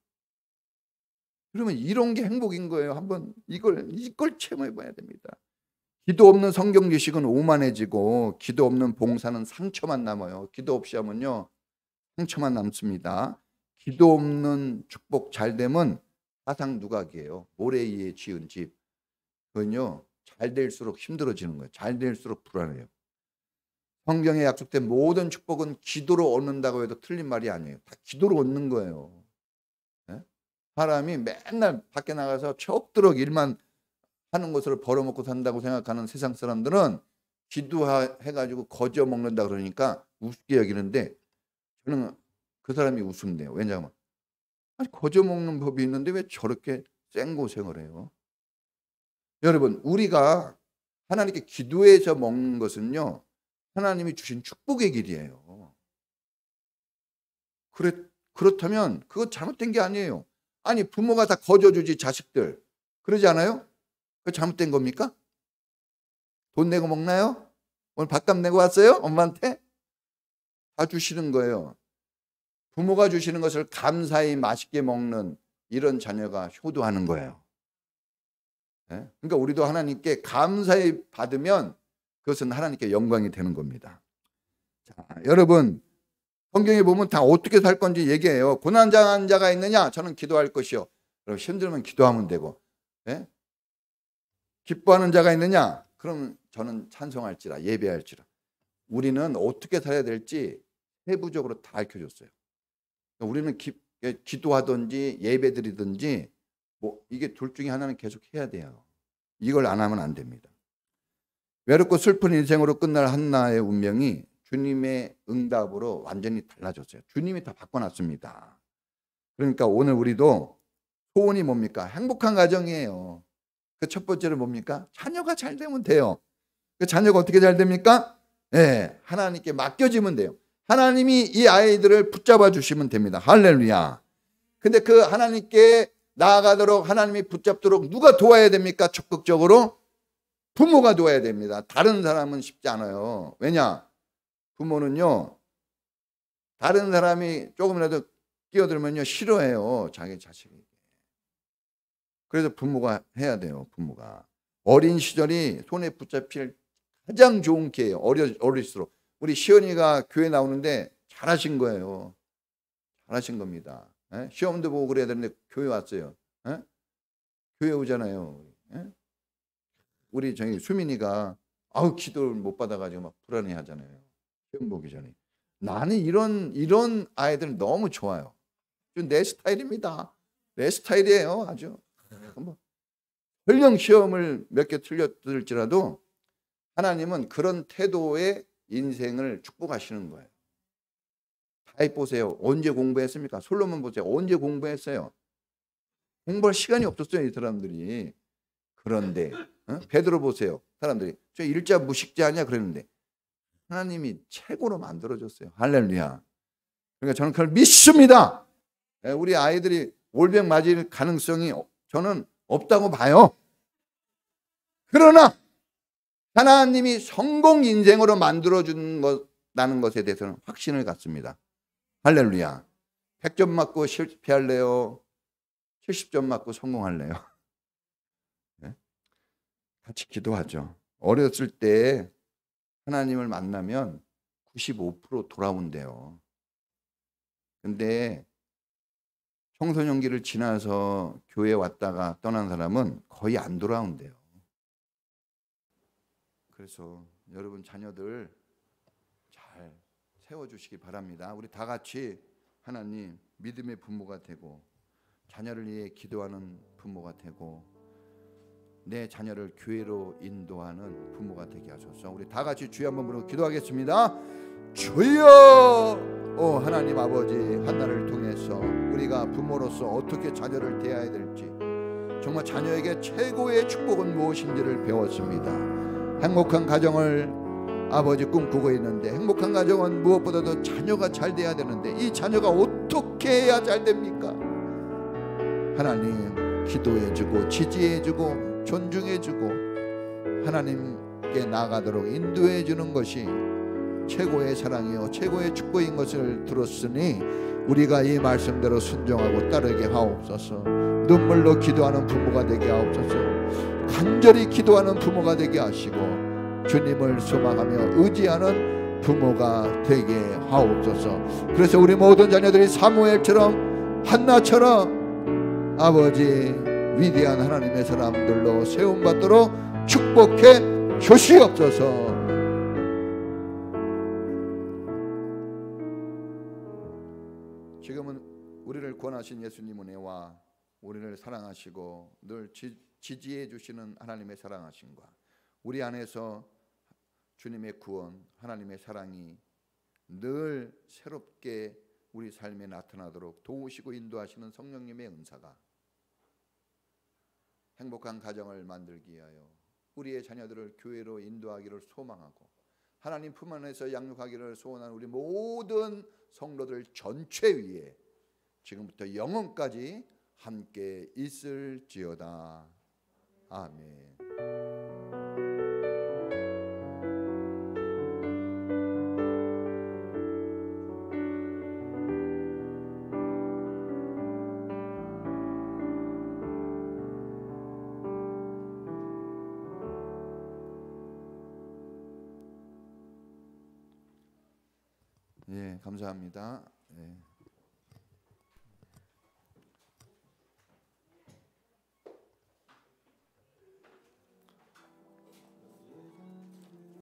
그러면 이런 게 행복인 거예요. 한번 이걸 체험해 봐야 됩니다. 기도 없는 성경 지식은 오만해지고 기도 없는 봉사는 상처만 남아요. 기도 없이 하면요 상처만 남습니다. 기도 없는 축복 잘 되면 사상 누각이에요. 모래 위에 지은 집. 그건요, 잘 될수록 힘들어지는 거예요. 잘 될수록 불안해요. 성경에 약속된 모든 축복은 기도로 얻는다고 해도 틀린 말이 아니에요. 다 기도로 얻는 거예요. 네? 사람이 맨날 밖에 나가서 척도록 일만 하는 것을 벌어먹고 산다고 생각하는 세상 사람들은 기도해가지고 거저 먹는다 그러니까 우습게 여기는데, 저는 그 사람이 우습네요. 왜냐하면 아니, 거저 먹는 법이 있는데 왜 저렇게 생고생을 해요? 여러분, 우리가 하나님께 기도해서 먹는 것은요, 하나님이 주신 축복의 길이에요. 그렇다면 그거 잘못된 게 아니에요. 아니, 부모가 다 거저 주지 자식들. 그러지 않아요? 그거 잘못된 겁니까? 돈 내고 먹나요? 오늘 밥값 내고 왔어요? 엄마한테? 다 주시는 거예요. 부모가 주시는 것을 감사히 맛있게 먹는 이런 자녀가 효도하는 거예요. 네? 그러니까 우리도 하나님께 감사히 받으면 그것은 하나님께 영광이 되는 겁니다. 자, 여러분, 성경에 보면 다 어떻게 살 건지 얘기해요. 고난당한 자가 있느냐? 저는 기도할 것이요. 그럼 힘들면 기도하면 되고, 네? 기뻐하는 자가 있느냐? 그럼 저는 찬송할지라, 예배할지라. 우리는 어떻게 살아야 될지 세부적으로 다 알려줬어요. 우리는 기도하든지 예배드리든지 뭐 이게 둘 중에 하나는 계속 해야 돼요. 이걸 안 하면 안 됩니다. 외롭고 슬픈 인생으로 끝날 한나의 운명이 주님의 응답으로 완전히 달라졌어요. 주님이 다 바꿔놨습니다. 그러니까 오늘 우리도 소원이 뭡니까? 행복한 가정이에요. 그 첫 번째는 뭡니까? 자녀가 잘 되면 돼요. 그 자녀가 어떻게 잘 됩니까? 네, 하나님께 맡겨지면 돼요. 하나님이 이 아이들을 붙잡아 주시면 됩니다. 할렐루야. 근데 그 하나님께 나아가도록, 하나님이 붙잡도록 누가 도와야 됩니까? 적극적으로 부모가 도와야 됩니다. 다른 사람은 쉽지 않아요. 왜냐? 부모는요, 다른 사람이 조금이라도 끼어들면요 싫어해요, 자기 자식이. 그래서 부모가 해야 돼요. 부모가 어린 시절이 손에 붙잡힐 가장 좋은 기회예요. 어릴수록. 우리 시연이가 교회 나오는데 잘하신 거예요. 잘하신 겁니다. 에? 시험도 보고 그래야 되는데 교회 왔어요. 에? 교회 오잖아요. 에? 우리 저희 수민이가 아우 기도를 못 받아가지고 막 불안해하잖아요. 시험 보기 전에. 나는 이런 아이들 너무 좋아요. 내 스타일입니다. 내 스타일이에요. 아주. 뭐 설령 시험을 몇 개 틀렸을지라도 하나님은 그런 태도의 인생을 축복하시는 거예요. 다윗 보세요. 언제 공부했습니까? 솔로몬 보세요. 언제 공부했어요? 공부할 시간이 없었어요, 이 사람들이. 그런데 베드로 보세요. 사람들이 저 일자 무식자 아니야 그랬는데 하나님이 최고로 만들어줬어요. 할렐루야. 그러니까 저는 그걸 믿습니다. 우리 아이들이 올백 맞을 가능성이 저는 없다고 봐요. 그러나 하나님이 성공 인생으로 만들어준다는 것에 대해서는 확신을 갖습니다. 할렐루야. 100점 맞고 실패할래요? 70점 맞고 성공할래요? 네? 같이 기도하죠. 어렸을 때 하나님을 만나면 95% 돌아온대요. 근데 청소년기를 지나서 교회 왔다가 떠난 사람은 거의 안 돌아온대요. 그래서 여러분 자녀들 잘 세워주시기 바랍니다. 우리 다 같이 하나님 믿음의 부모가 되고 자녀를 위해 기도하는 부모가 되고 내 자녀를 교회로 인도하는 부모가 되게 하소서. 우리 다 같이 주여 한번 부르고 기도하겠습니다. 주여! 하나님 아버지, 한나를 통해서 우리가 부모로서 어떻게 자녀를 대해야 될지 정말 자녀에게 최고의 축복은 무엇인지를 배웠습니다. 행복한 가정을 아버지 꿈꾸고 있는데 행복한 가정은 무엇보다도 자녀가 잘 돼야 되는데 이 자녀가 어떻게 해야 잘 됩니까? 하나님 기도해주고 지지해주고 존중해주고 하나님께 나아가도록 인도해주는 것이 최고의 사랑이요 최고의 축복인 것을 들었으니 우리가 이 말씀대로 순종하고 따르게 하옵소서. 눈물로 기도하는 부모가 되게 하옵소서. 간절히 기도하는 부모가 되게 하시고 주님을 소망하며 의지하는 부모가 되게 하옵소서. 그래서 우리 모든 자녀들이 사무엘처럼 한나처럼 아버지 위대한 하나님의 사람들로 세움받도록 축복해 주시옵소서. 지금은 우리를 구원하신 예수님 은혜와 우리를 사랑하시고 늘 지지해 주시는 하나님의 사랑하심과 우리 안에서 주님의 구원, 하나님의 사랑이 늘 새롭게 우리 삶에 나타나도록 도우시고 인도하시는 성령님의 은사가 행복한 가정을 만들기 위하여 우리의 자녀들을 교회로 인도하기를 소망하고 하나님 품 안에서 양육하기를 소원하는 우리 모든 성도들 전체 위에 지금부터 영원까지 함께 있을지어다. 아멘. 예, 감사합니다. 예.